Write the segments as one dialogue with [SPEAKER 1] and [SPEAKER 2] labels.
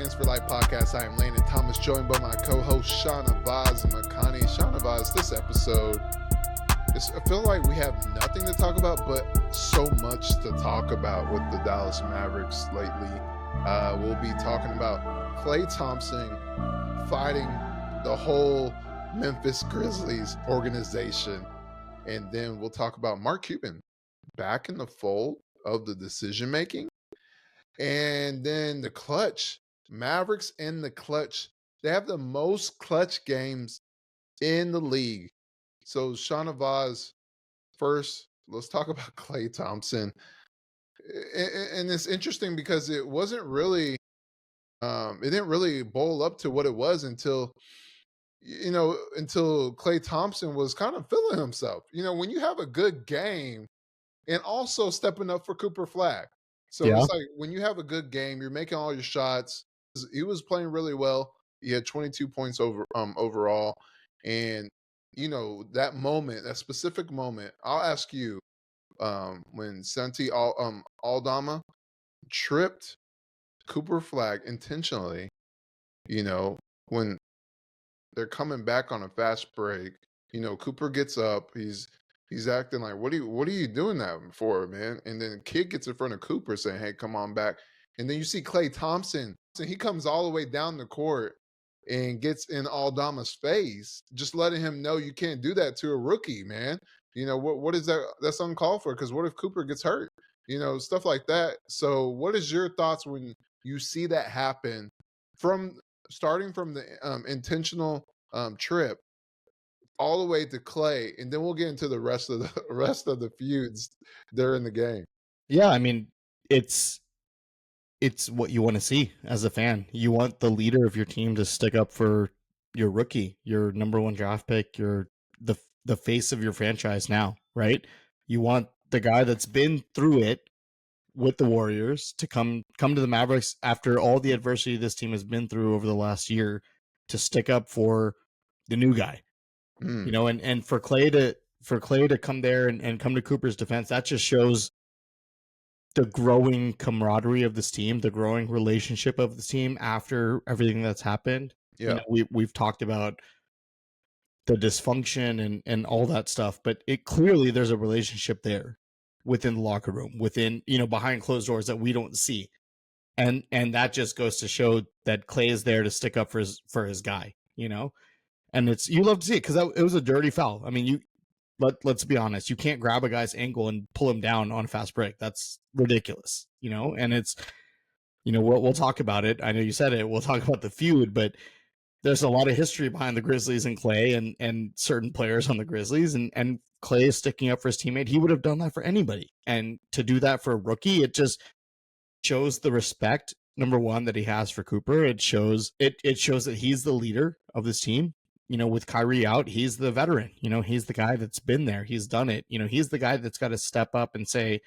[SPEAKER 1] Fans for Life podcast. I am Landon Thomas, joined by my co-host Shahnavaz and Makhani. Shahnavaz, this episode, I feel like we have nothing to talk about, but so much to talk about with the Dallas Mavericks lately. We'll be talking about Klay Thompson fighting the whole Memphis Grizzlies organization. And then we'll talk about Mark Cuban back in the fold of the decision-making. And then the clutch, Mavericks in the clutch. They have the most clutch games in the league. So Shahnavaz, first, let's talk about Klay Thompson. And it's interesting because it wasn't really, it didn't really boil up to what it was until Klay Thompson was kind of feeling himself. When you have a good game and also stepping up for Cooper Flag. So
[SPEAKER 2] Yeah.
[SPEAKER 1] it's like when you have a good game, you're making all your shots. He was playing really well. He had 22 points overall. And, that moment, that specific moment, I'll ask you, when Santi Aldama tripped Cooper Flag intentionally, when they're coming back on a fast break, Cooper gets up, he's acting like, what are you doing that for, man? And then Kid gets in front of Cooper saying, hey, come on back. And then you see Klay Thompson, so he comes all the way down the court and gets in Aldama's face, just letting him know you can't do that to a rookie, man. What is that? That's uncalled for, because what if Cooper gets hurt? Stuff like that. So what is your thoughts when you see that happen starting from the intentional trip all the way to Klay, and then we'll get into the rest of the feuds during the game.
[SPEAKER 2] Yeah, I mean, it's what you want to see as a fan. You want the leader of your team to stick up for your rookie, your number one draft pick, your the face of your franchise now, right? You want the guy that's been through it with the Warriors to come to the Mavericks after all the adversity this team has been through over the last year to stick up for the new guy. And for Klay to come there and come to Cooper's defense, that just shows the growing camaraderie of this team, the growing relationship of the team after everything that's happened.
[SPEAKER 1] Yeah.
[SPEAKER 2] We've talked about the dysfunction and all that stuff, but it clearly there's a relationship there within the locker room, within, behind closed doors that we don't see. And that just goes to show that Klay is there to stick up for his guy, and you love to see it because it was a dirty foul. I mean, let's be honest, you can't grab a guy's ankle and pull him down on a fast break. That's ridiculous, and it's, we'll talk about it. I know you said it. We'll talk about the feud, but there's a lot of history behind the Grizzlies and Klay and certain players on the Grizzlies, and Klay is sticking up for his teammate. He would have done that for anybody. And to do that for a rookie, it just shows the respect, number one, that he has for Cooper. It shows that he's the leader of this team. With Kyrie out, he's the veteran. He's the guy that's been there. He's done it. He's the guy that's got to step up and say,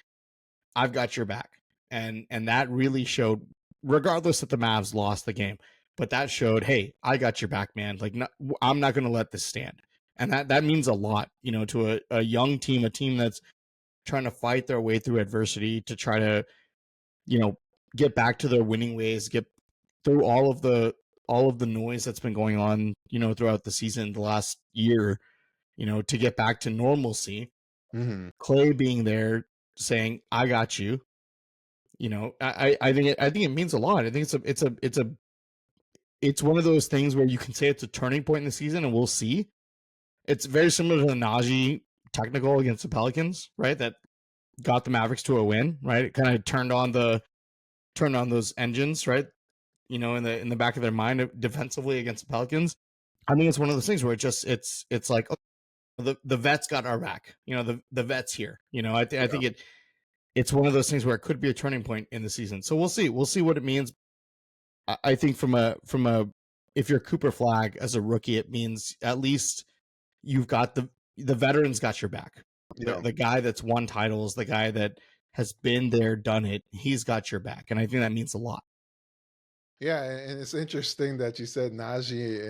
[SPEAKER 2] I've got your back. And that really showed, regardless that the Mavs lost the game, but that showed, hey, I got your back, man. Like, I'm not going to let this stand. And that means a lot, to a young team, a team that's trying to fight their way through adversity to try to, get back to their winning ways, get through all of the noise that's been going on, throughout the season, the last year, to get back to normalcy.
[SPEAKER 1] Mm-hmm.
[SPEAKER 2] Klay being there saying, I got you. I think it means a lot. I think it's one of those things where you can say it's a turning point in the season, and we'll see. It's very similar to the Najee technical against the Pelicans, right? That got the Mavericks to a win, right? It kind of turned on those engines, right? In the back of their mind defensively against the Pelicans. I think it's one of those things where it's like, oh, the vets got our back. The vets here. I think it's one of those things where it could be a turning point in the season. So we'll see. We'll see what it means. I think from a if you're Cooper Flag as a rookie, it means at least you've got the veterans got your back.
[SPEAKER 1] Yeah.
[SPEAKER 2] The guy that's won titles, the guy that has been there, done it, he's got your back. And I think that means a lot.
[SPEAKER 1] Yeah, and it's interesting that you said Najee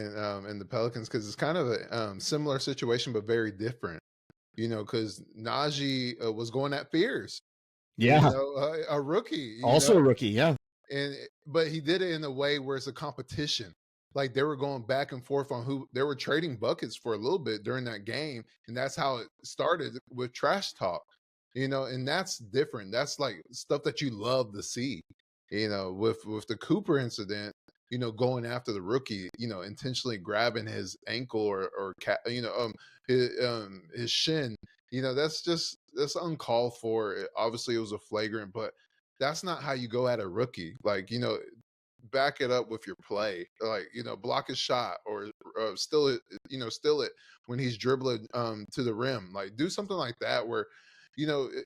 [SPEAKER 1] and the Pelicans, because it's kind of a similar situation, but very different. Because Najee was going at Fears.
[SPEAKER 2] Yeah,
[SPEAKER 1] a rookie.
[SPEAKER 2] also a rookie. Yeah,
[SPEAKER 1] but he did it in a way where it's a competition. Like they were going back and forth on who they were trading buckets for a little bit during that game, and that's how it started with trash talk. And that's different. That's like stuff that you love to see. With the Cooper incident, going after the rookie, intentionally grabbing his ankle his shin. That's uncalled for. Obviously, it was a flagrant, but that's not how you go at a rookie. Like, back it up with your play. Like, block his shot or still it when he's dribbling to the rim. Like, do something like that where,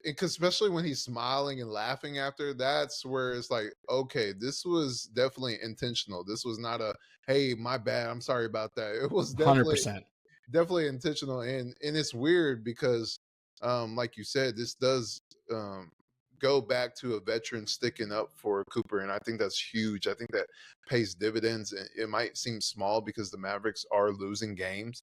[SPEAKER 1] because especially when he's smiling and laughing after, that's where it's like, okay, this was definitely intentional. This was not a, hey, my bad, I'm sorry about that. It was
[SPEAKER 2] 100%.
[SPEAKER 1] definitely intentional, and it's weird because like you said, this does go back to a veteran sticking up for Cooper, and I think that's huge. I think that pays dividends. It might seem small because the Mavericks are losing games,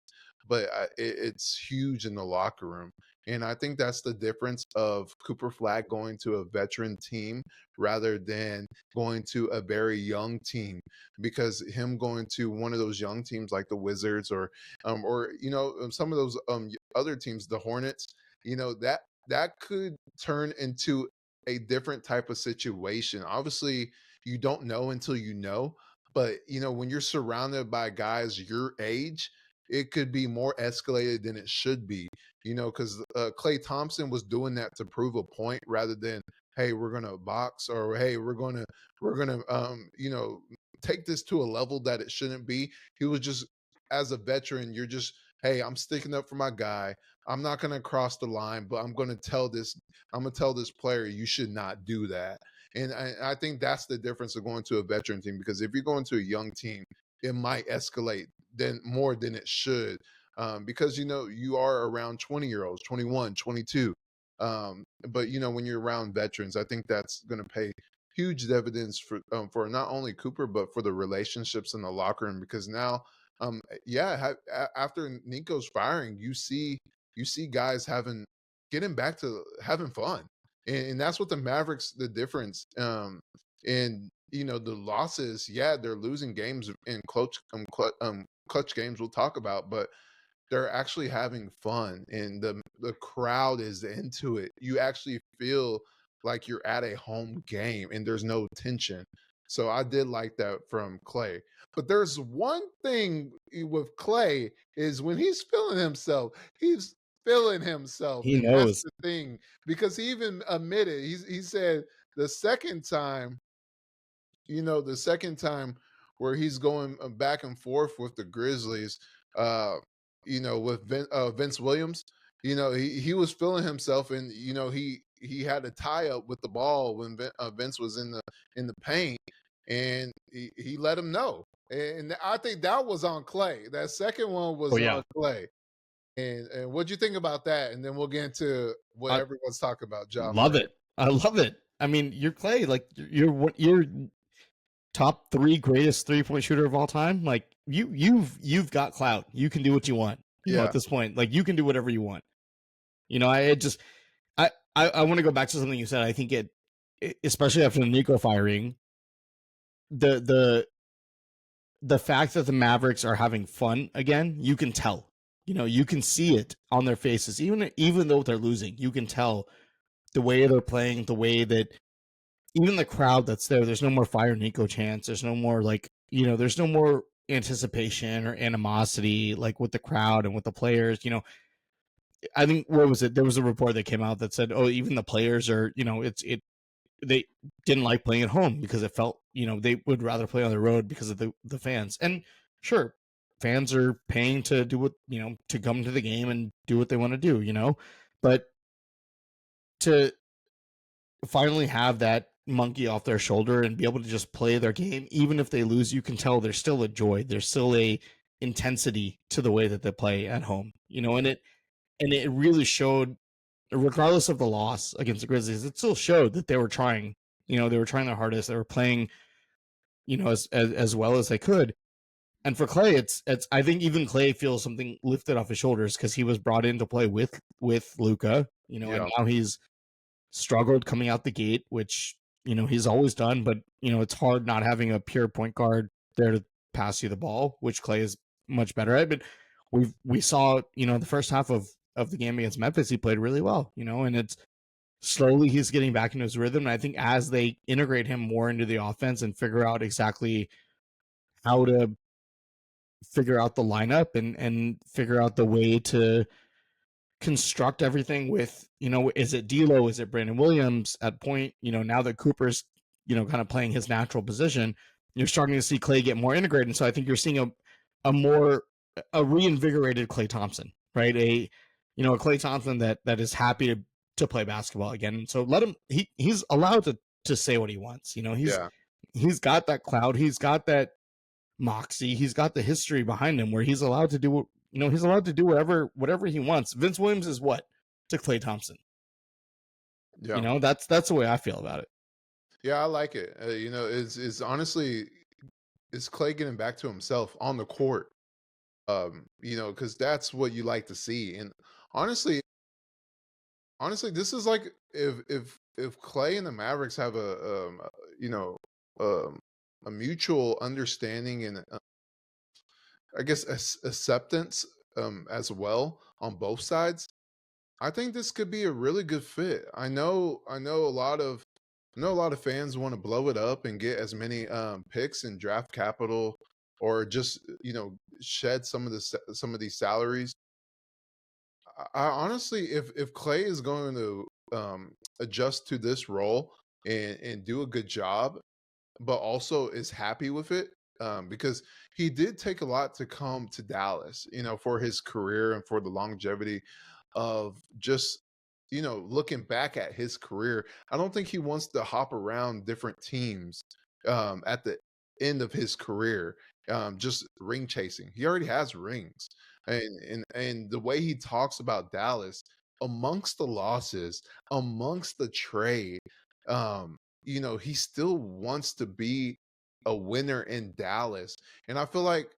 [SPEAKER 1] but it's huge in the locker room. And I think that's the difference of Cooper Flag going to a veteran team rather than going to a very young team, because him going to one of those young teams like the Wizards or some of those other teams, the Hornets, that could turn into a different type of situation. Obviously, you don't know until you know, but when you're surrounded by guys your age, it could be more escalated than it should be. Because Klay Thompson was doing that to prove a point rather than, hey, we're gonna box, or hey, we're gonna take this to a level that it shouldn't be. He was just, as a veteran, you're just, hey, I'm sticking up for my guy. I'm not gonna cross the line, but I'm gonna tell this player you should not do that. And I think that's the difference of going to a veteran team, because if you're going to a young team, it might escalate then more than it should, because you are around 20-year-olds, 21, 22. But when you're around veterans, I think that's going to pay huge dividends for not only Cooper but for the relationships in the locker room, because now after Nico's firing, you see guys getting back to having fun, and that's what the Mavericks, the difference. And the losses, yeah, they're losing games in clutch games we'll talk about, but they're actually having fun, and the crowd is into it. You actually feel like you're at a home game and there's no tension. So I did like that from Klay. But there's one thing with Klay, is when he's feeling himself,
[SPEAKER 2] He
[SPEAKER 1] and that's
[SPEAKER 2] knows.
[SPEAKER 1] the thing, because he even admitted, he said the second time, the second time where he's going back and forth with the Grizzlies, uh, with Vince Williams, he was feeling himself, and he had a tie up with the ball when Vince was in the paint, and he let him know. And I think that was on Klay. That second one
[SPEAKER 2] Oh
[SPEAKER 1] was
[SPEAKER 2] yeah,
[SPEAKER 1] on Klay. And what'd you think about that? And then we'll get into what
[SPEAKER 2] I
[SPEAKER 1] everyone's talking about, Ja
[SPEAKER 2] love
[SPEAKER 1] Morant.
[SPEAKER 2] it. I love it. I mean, you're Klay, like you're top 3 greatest 3-point shooter of all time. Like you've got clout. You can do what you want. At
[SPEAKER 1] Yeah,
[SPEAKER 2] this point, like you can do whatever you want. I want to go back to something you said. I think especially after the Nico firing, the the the fact that the Mavericks are having fun again, you can tell. You can see it on their faces, even though they're losing. You can tell the way they're playing, the way that even the crowd that's there. There's no more fire Nico chants. There's no more there's no more anticipation or animosity like with the crowd and with the players. I think what was it? There was a report that came out that said, oh, even the players are, they didn't like playing at home because it felt, they would rather play on the road because of the fans. And sure, fans are paying to do what, to come to the game and do what they want to do, but to finally have that monkey off their shoulder and be able to just play their game, even if they lose, you can tell there's still a joy, there's still a intensity to the way that they play at home, and it really showed, regardless of the loss against the Grizzlies, it still showed that they were trying. They were trying their hardest. They were playing, as well as they could. And for Klay, it's. I think even Klay feels something lifted off his shoulders because he was brought in to play with Luka, and
[SPEAKER 1] yeah,
[SPEAKER 2] now he's struggled coming out the gate, which he's always done, but it's hard not having a pure point guard there to pass you the ball, which Klay is much better at. But we saw, the first half of the game against Memphis, he played really well, and it's slowly he's getting back into his rhythm. And I think as they integrate him more into the offense and figure out exactly how to figure out the lineup and figure out the way to construct everything with, is it D'Lo, is it Brandon Williams at point, now that Cooper's, kind of playing his natural position, you're starting to see Klay get more integrated. And so I think you're seeing a reinvigorated Klay Thompson, right? A Klay Thompson that is happy to play basketball again. And so let him, he's allowed to say what he wants.
[SPEAKER 1] Yeah.
[SPEAKER 2] He's got that cloud, he's got that moxie, he's got the history behind him where he's allowed to do, he's allowed to do whatever he wants. Vince Williams is what to Klay Thompson.
[SPEAKER 1] Yeah.
[SPEAKER 2] That's the way I feel about it.
[SPEAKER 1] Yeah, I like it. Is honestly, is Klay getting back to himself on the court? Because that's what you like to see. And honestly, this is like if Klay and the Mavericks have a mutual understanding and I guess acceptance as well on both sides. I think this could be a really good fit. I know a lot of fans want to blow it up and get as many picks and draft capital, or just shed some of these salaries. I honestly, if Klay is going to adjust to this role and do a good job, but also is happy with it, because he did take a lot to come to Dallas, for his career and for the longevity of just, looking back at his career. I don't think he wants to hop around different teams at the end of his career, just ring chasing. He already has rings. And the way he talks about Dallas amongst the losses, amongst the trade, he still wants to be a winner in Dallas. And I feel like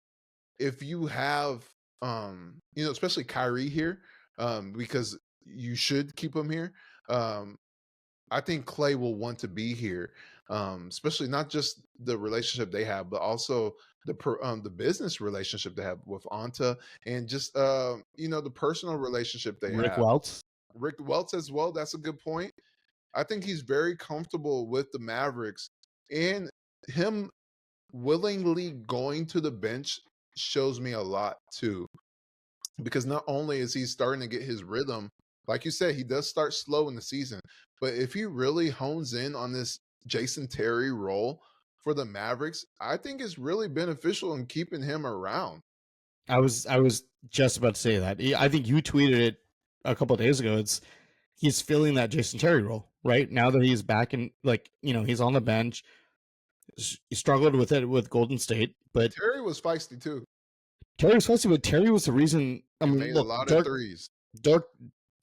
[SPEAKER 1] if you have, especially Kyrie here, because you should keep him here. I think Klay will want to be here, especially not just the relationship they have, but also the business relationship they have with Anta, and just the personal relationship they
[SPEAKER 2] Rick
[SPEAKER 1] have.
[SPEAKER 2] Welts.
[SPEAKER 1] Rick Welts as well. That's a good point. I think he's very comfortable with the Mavericks, and him willingly going to the bench shows me a lot too. Because not only is he starting to get his rhythm, like you said, he does start slow in the season, but if he really hones in on this Jason Terry role for the Mavericks, I think it's really beneficial in keeping him around.
[SPEAKER 2] I was just about to say that. I think you tweeted it a couple of days ago. He's filling that Jason Terry role right now that he's back in, he's on the bench. He struggled with it with Golden State, but
[SPEAKER 1] Terry was feisty too.
[SPEAKER 2] Terry was feisty, but Terry was the reason.
[SPEAKER 1] He made a lot of threes.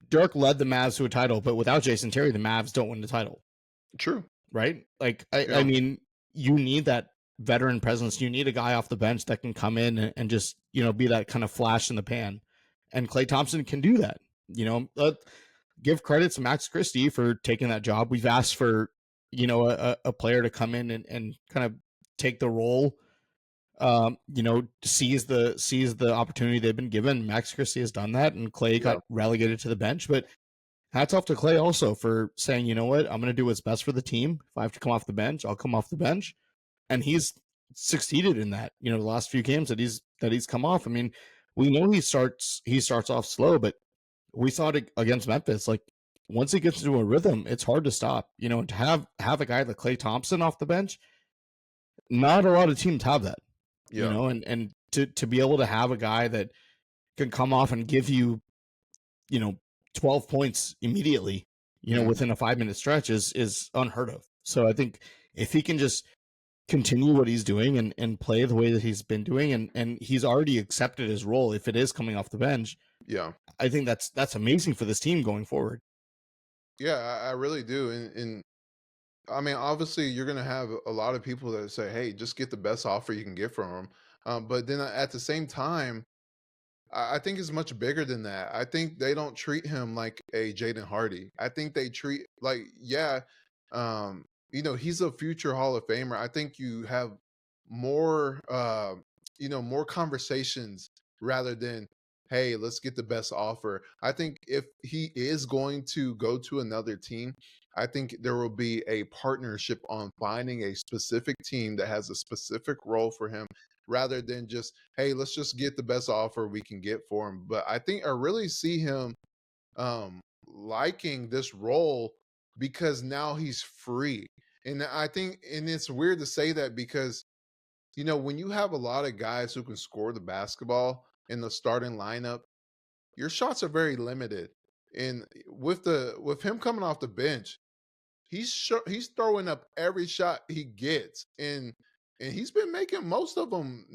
[SPEAKER 2] Dirk led the Mavs to a title, but without Jason Terry, the Mavs don't win the title.
[SPEAKER 1] True.
[SPEAKER 2] Right? I mean, you need that veteran presence. You need a guy off the bench that can come in and just, be that kind of flash in the pan. And Klay Thompson can do that. Give credit to Max Christie for taking that job. We've asked for, a player to come in and kind of take the role, seize the opportunity they've been given. Max Christie has done that, and Klay got relegated to the bench. But hats off to Klay also for saying, you know what, I'm going to do what's best for the team. If I have to come off the bench, I'll come off the bench. And he's succeeded in that, the last few games that he's come off. I mean, we know he starts off slow, but we saw it against Memphis. Like, once he gets into a rhythm, it's hard to stop. To have a guy like Klay Thompson off the bench, not a lot of teams have that. And to be able to have a guy that can come off and give you, 12 points immediately, within a 5-minute stretch is unheard of. So I think if he can just continue what he's doing and play the way that he's been doing, and he's already accepted his role if it is coming off the bench.
[SPEAKER 1] Yeah.
[SPEAKER 2] I think that's amazing for this team going forward.
[SPEAKER 1] Yeah, I really do. And I mean, obviously, you're going to have a lot of people that say, hey, just get the best offer you can get from him. But then at the same time, I think it's much bigger than that. I think they don't treat him like a Jaden Hardy. I think they treat like, he's a future Hall of Famer. I think you have more, more conversations rather than, hey, let's get the best offer. I think if he is going to go to another team, I think there will be a partnership on finding a specific team that has a specific role for him rather than just, hey, let's just get the best offer we can get for him. But I really see him liking this role because now he's free. And I think, and it's weird to say that because, when you have a lot of guys who can score the basketball in the starting lineup, your shots are very limited. And with him coming off the bench, he's throwing up every shot he gets, and he's been making most of them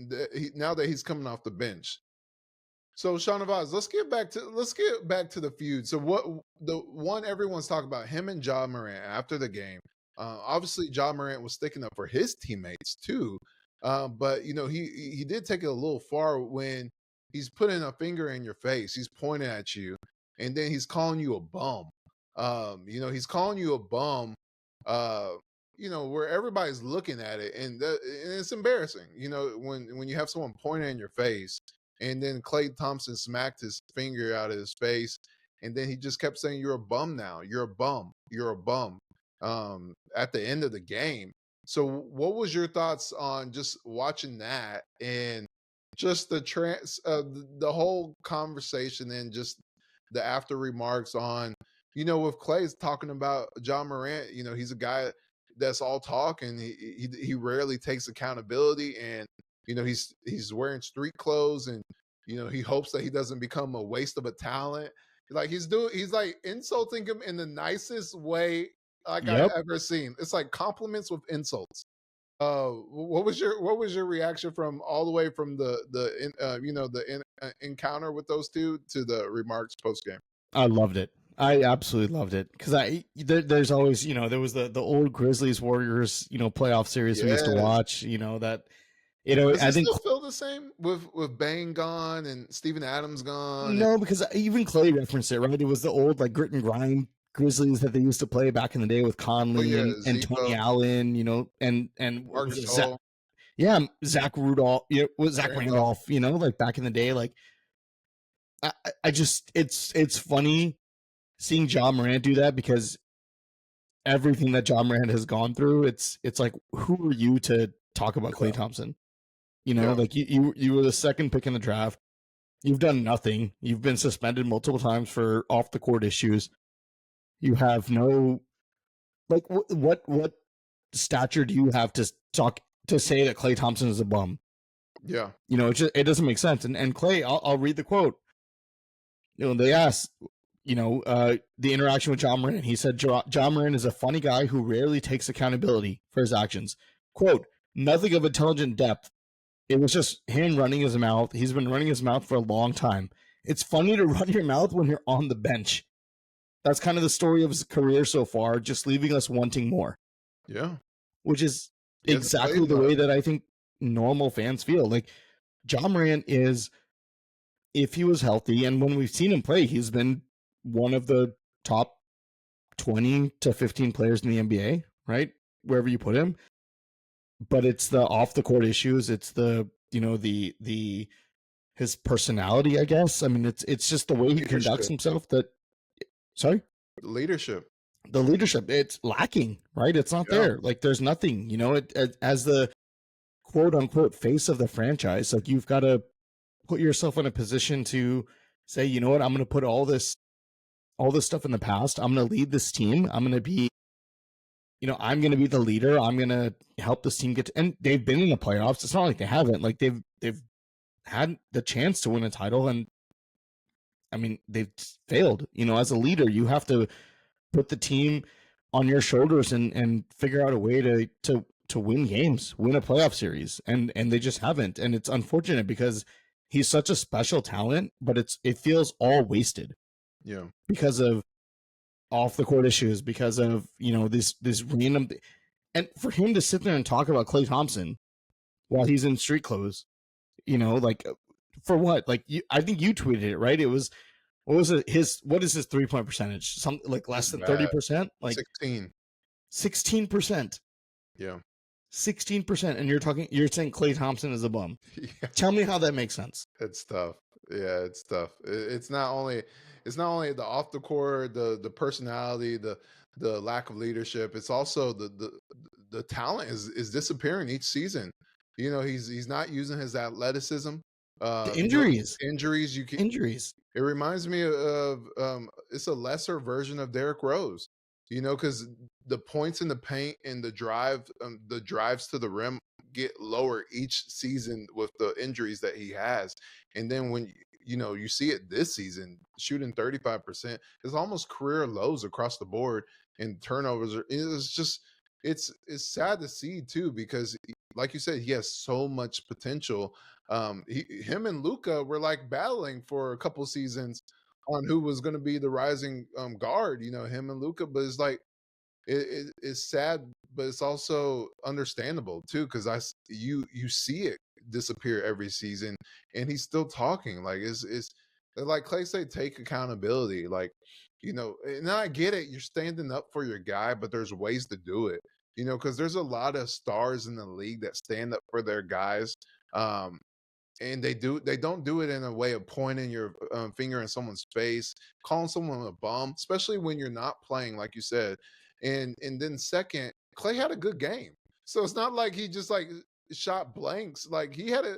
[SPEAKER 1] now that he's coming off the bench. So Shahnavaz, let's get back to the feud. So what the one everyone's talking about, him and Ja Morant after the game. Obviously, Ja Morant was sticking up for his teammates too, but he did take it a little far when he's putting a finger in your face, he's pointing at you, and then he's calling you a bum. He's calling you a bum. Uh, where everybody's looking at it, and it's embarrassing. When you have someone pointing in your face, and then Klay Thompson smacked his finger out of his face, and then he just kept saying, "You're a bum now. You're a bum. You're a bum." At the end of the game. So, what was your thoughts on just watching that and just the whole conversation and just the after remarks on, with Clay's talking about John Morant, he's a guy that's all talk and he rarely takes accountability, and he's wearing street clothes, and he hopes that he doesn't become a waste of a talent. Like he's like insulting him in the nicest way like I
[SPEAKER 2] Yep.
[SPEAKER 1] ever seen. It's like compliments with insults. What was your reaction from all the way from the encounter with those two to the remarks post game?
[SPEAKER 2] I loved it. I absolutely loved it because there's always there was the old Grizzlies Warriors playoff series we used to
[SPEAKER 1] Yes.
[SPEAKER 2] watch.
[SPEAKER 1] Does
[SPEAKER 2] I
[SPEAKER 1] it
[SPEAKER 2] think
[SPEAKER 1] still feel the same with Bane gone and Steven Adams gone? And,
[SPEAKER 2] no, because even Clay referenced it, right? It was the old like grit and grind Grizzlies that they used to play back in the day with
[SPEAKER 1] oh
[SPEAKER 2] Conley
[SPEAKER 1] yeah,
[SPEAKER 2] and Tony
[SPEAKER 1] Zico,
[SPEAKER 2] Allen, and what was
[SPEAKER 1] Marcus
[SPEAKER 2] it,
[SPEAKER 1] Hall,
[SPEAKER 2] Zach Rudolph, with Zach
[SPEAKER 1] Randolph.
[SPEAKER 2] Randolph, like back in the day, like I just it's funny seeing John Morant do that because everything that John Morant has gone through, it's like who are you to talk about Klay
[SPEAKER 1] Yeah,
[SPEAKER 2] Thompson?
[SPEAKER 1] yeah,
[SPEAKER 2] Like you were the second pick in the draft. You've done nothing. You've been suspended multiple times for off the court issues. You have no like what stature do you have to talk to say that Klay Thompson is a bum?
[SPEAKER 1] yeah,
[SPEAKER 2] It doesn't make sense. And Klay, I'll read the quote. They asked, the interaction with John Moran. He said, John Moran is a funny guy who rarely takes accountability for his actions. Quote, nothing of intelligent depth. It was just him running his mouth. He's been running his mouth for a long time. It's funny to run your mouth when you're on the bench. That's kind of the story of his career so far, just leaving us wanting more,
[SPEAKER 1] yeah.
[SPEAKER 2] which is
[SPEAKER 1] He hasn't played
[SPEAKER 2] exactly the
[SPEAKER 1] much.
[SPEAKER 2] way that I think normal fans feel. Like John Moran is, if he was healthy, and when we've seen him play, he's been one of the top 20 to 15 players in the NBA, right? Wherever you put him. But it's the off the court issues. It's the, the his personality, I guess. I mean, it's just the way he conducts
[SPEAKER 1] Leadership,
[SPEAKER 2] himself that, sorry?
[SPEAKER 1] leadership.
[SPEAKER 2] The leadership, it's lacking, right? It's not
[SPEAKER 1] Yeah,
[SPEAKER 2] there. Like there's nothing, as the quote unquote face of the franchise, like you've got to put yourself in a position to say, you know what, I'm going to put all this stuff in the past. I'm going to lead this team. I'm going to be, I'm going to be the leader. I'm going to help this team and they've been in the playoffs. It's not like they haven't. Like they've had the chance to win a title, and I mean they've failed. As a leader, you have to put the team on your shoulders and figure out a way to win games, win a playoff series, and they just haven't. And it's unfortunate because he's such a special talent, but it feels all wasted
[SPEAKER 1] yeah,
[SPEAKER 2] because of off the court issues, because of this random and for him to sit there and talk about Klay Thompson while he's in street clothes, like for what? Like I think you tweeted it, right? It was what was it? What is his 3-point percentage? Something like less
[SPEAKER 1] it's
[SPEAKER 2] than
[SPEAKER 1] bad.
[SPEAKER 2] 30%? Like
[SPEAKER 1] 16.
[SPEAKER 2] 16%.
[SPEAKER 1] Yeah.
[SPEAKER 2] 16%. And you're saying Klay Thompson is a bum.
[SPEAKER 1] Yeah.
[SPEAKER 2] Tell me how that makes sense.
[SPEAKER 1] It's tough. Yeah, it's tough. It's not only the off the court, the personality, the lack of leadership. It's also the talent is disappearing each season. You know, he's not using his athleticism.
[SPEAKER 2] The
[SPEAKER 1] You know,
[SPEAKER 2] injuries.
[SPEAKER 1] injuries. You can.
[SPEAKER 2] Injuries.
[SPEAKER 1] It reminds me of it's a lesser version of Derrick Rose. You know, because the points in the paint and the drives to the rim get lower each season with the injuries that he has. And then when you know you see it this season, shooting 35%, it's almost career lows across the board. And turnovers it's just it's sad to see too because like you said, he has so much potential. Him and Luca were like battling for a couple seasons on who was going to be the rising guard. You know, him and Luca, but it's like it's sad, but it's also understandable too because you see it disappear every season, and he's still talking. Like it's like Clay say, take accountability. Like you know, and I get it. You're standing up for your guy, but there's ways to do it. You know, because there's a lot of stars in the league that stand up for their guys. Um, and they don't do it in a way of pointing your finger in someone's face, calling someone a bum, especially when you're not playing, like you said. And then second, Clay had a good game, so it's not like he just like shot blanks. Like he had a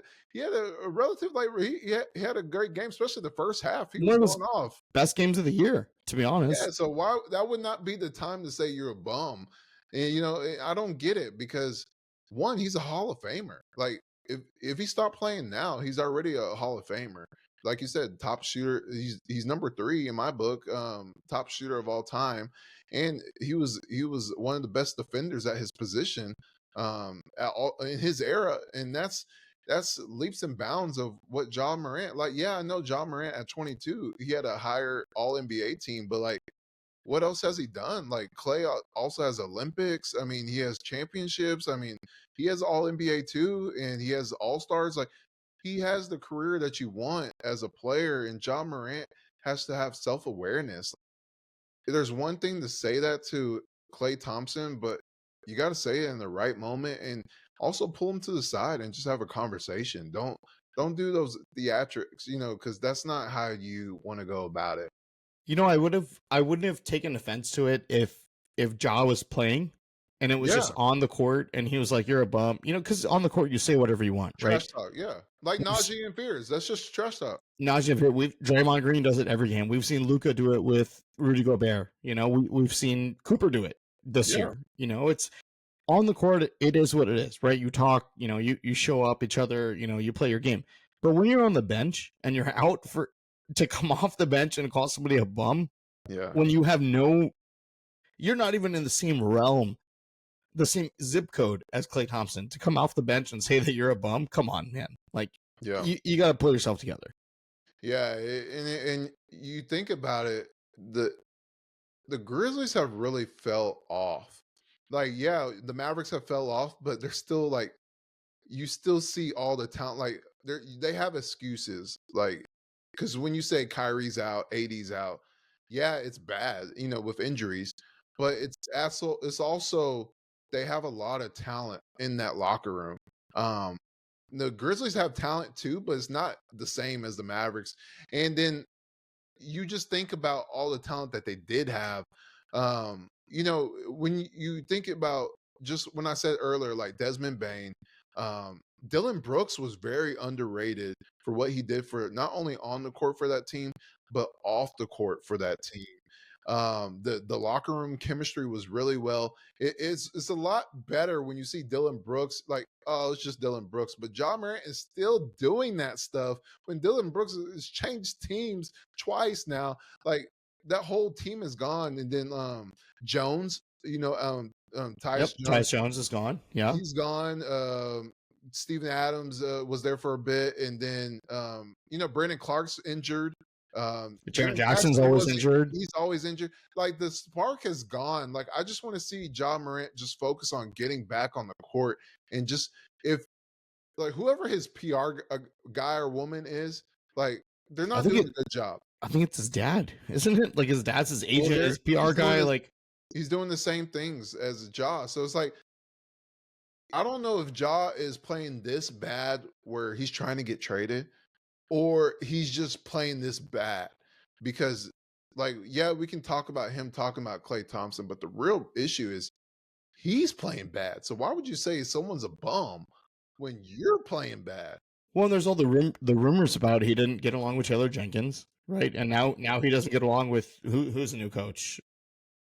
[SPEAKER 1] relative like he had a great game, especially the first half. He
[SPEAKER 2] One
[SPEAKER 1] was
[SPEAKER 2] of his
[SPEAKER 1] going off.
[SPEAKER 2] best games of the year, to be
[SPEAKER 1] Yeah,
[SPEAKER 2] honest.
[SPEAKER 1] so why that would not be the time to say you're a bum. And you know, I don't get it because one, he's a Hall of Famer. Like if he stopped playing now, he's already a Hall of Famer. Like you said, top shooter. He's number 3 in my book, top shooter of all time. And he was one of the best defenders at his position in his era. And that's leaps and bounds of what Ja Morant. Like, yeah, I know Ja Morant at 22, he had a higher All NBA team, but like, what else has he done? Like Clay also has Olympics. I mean, he has championships. I mean, he has All NBA too, and he has All Stars. Like, he has the career that you want as a player. And Ja Morant has to have self awareness. There's one thing to say that to Klay Thompson, but you got to say it in the right moment, and also pull him to the side and just have a conversation. Don't do those theatrics, you know, because that's not how you want to go about it.
[SPEAKER 2] You know, I wouldn't have taken offense to it if Ja was playing and it was just
[SPEAKER 1] Yeah,
[SPEAKER 2] on the court and he was like, "You're a bum," you know, because on the court you say whatever you want, right?
[SPEAKER 1] trash talk. Yeah, like
[SPEAKER 2] We've s-
[SPEAKER 1] Najee and Fears. That's just trash talk.
[SPEAKER 2] Najee, we've Draymond Green does it every game. We've seen Luca do it with Rudy Gobert. You know, we've seen Cooper do it this
[SPEAKER 1] Yeah,
[SPEAKER 2] year. You know, it's on the court. It is what it is, right? You talk. You know, you show up each other. You know, you play your game. But when you're on the bench and you're out for to come off the bench and call somebody a bum
[SPEAKER 1] yeah,
[SPEAKER 2] when you have no, you're not even in the same realm, the same zip code as Klay Thompson to come off the bench and say that you're a bum. Come on, man. Like
[SPEAKER 1] yeah,
[SPEAKER 2] you got to pull yourself together.
[SPEAKER 1] yeah. And you think about it, the Grizzlies have really fell off. Like, yeah, the Mavericks have fell off, but they're still like you still see all the talent. Like they have excuses, like because when you say Kyrie's out, AD's out, yeah, it's bad, you know, with injuries, but it's also they have a lot of talent in that locker room. Um, the Grizzlies have talent too, but it's not the same as the Mavericks. And then you just think about all the talent that they did have. You know, when you think about just when I said earlier, like Desmond Bain, Dylan Brooks was very underrated for what he did for not only on the court for that team, but off the court for that team. The locker room chemistry was really well. It's a lot better when you see Dylan Brooks like, oh, it's just Dylan Brooks, but John Morant is still doing that stuff when Dylan Brooks has changed teams twice now. Like that whole team is gone, and then Jones, you know,
[SPEAKER 2] Yep.
[SPEAKER 1] Tyus Jones,
[SPEAKER 2] Tyus Jones is gone. Yeah.
[SPEAKER 1] he's gone. Steven Adams was there for a bit, and then you know Brandon Clark's injured.
[SPEAKER 2] Jaren
[SPEAKER 1] Jaren
[SPEAKER 2] Jackson's
[SPEAKER 1] Jackson
[SPEAKER 2] always
[SPEAKER 1] was
[SPEAKER 2] injured.
[SPEAKER 1] he's always injured. Like the spark has gone. Like I just want to see Ja Morant just focus on getting back on the court and just if like whoever his PR guy or woman is, like they're
[SPEAKER 2] I
[SPEAKER 1] not
[SPEAKER 2] think
[SPEAKER 1] doing
[SPEAKER 2] it.
[SPEAKER 1] a good job.
[SPEAKER 2] I think it's his dad, isn't it? Like his dad's his
[SPEAKER 1] Well,
[SPEAKER 2] agent, his PR
[SPEAKER 1] he's doing
[SPEAKER 2] guy.
[SPEAKER 1] his
[SPEAKER 2] Like
[SPEAKER 1] He's doing the same things as Ja. So it's like I don't know if Ja is playing this bad where he's trying to get traded or he's just playing this bad because like yeah, we can talk about him talking about Klay Thompson, but the real issue is he's playing bad. So why would you say someone's a bum when you're playing bad?
[SPEAKER 2] Well, there's all the rumors about he didn't get along with Taylor Jenkins, right? And now he doesn't get along with who's the new coach.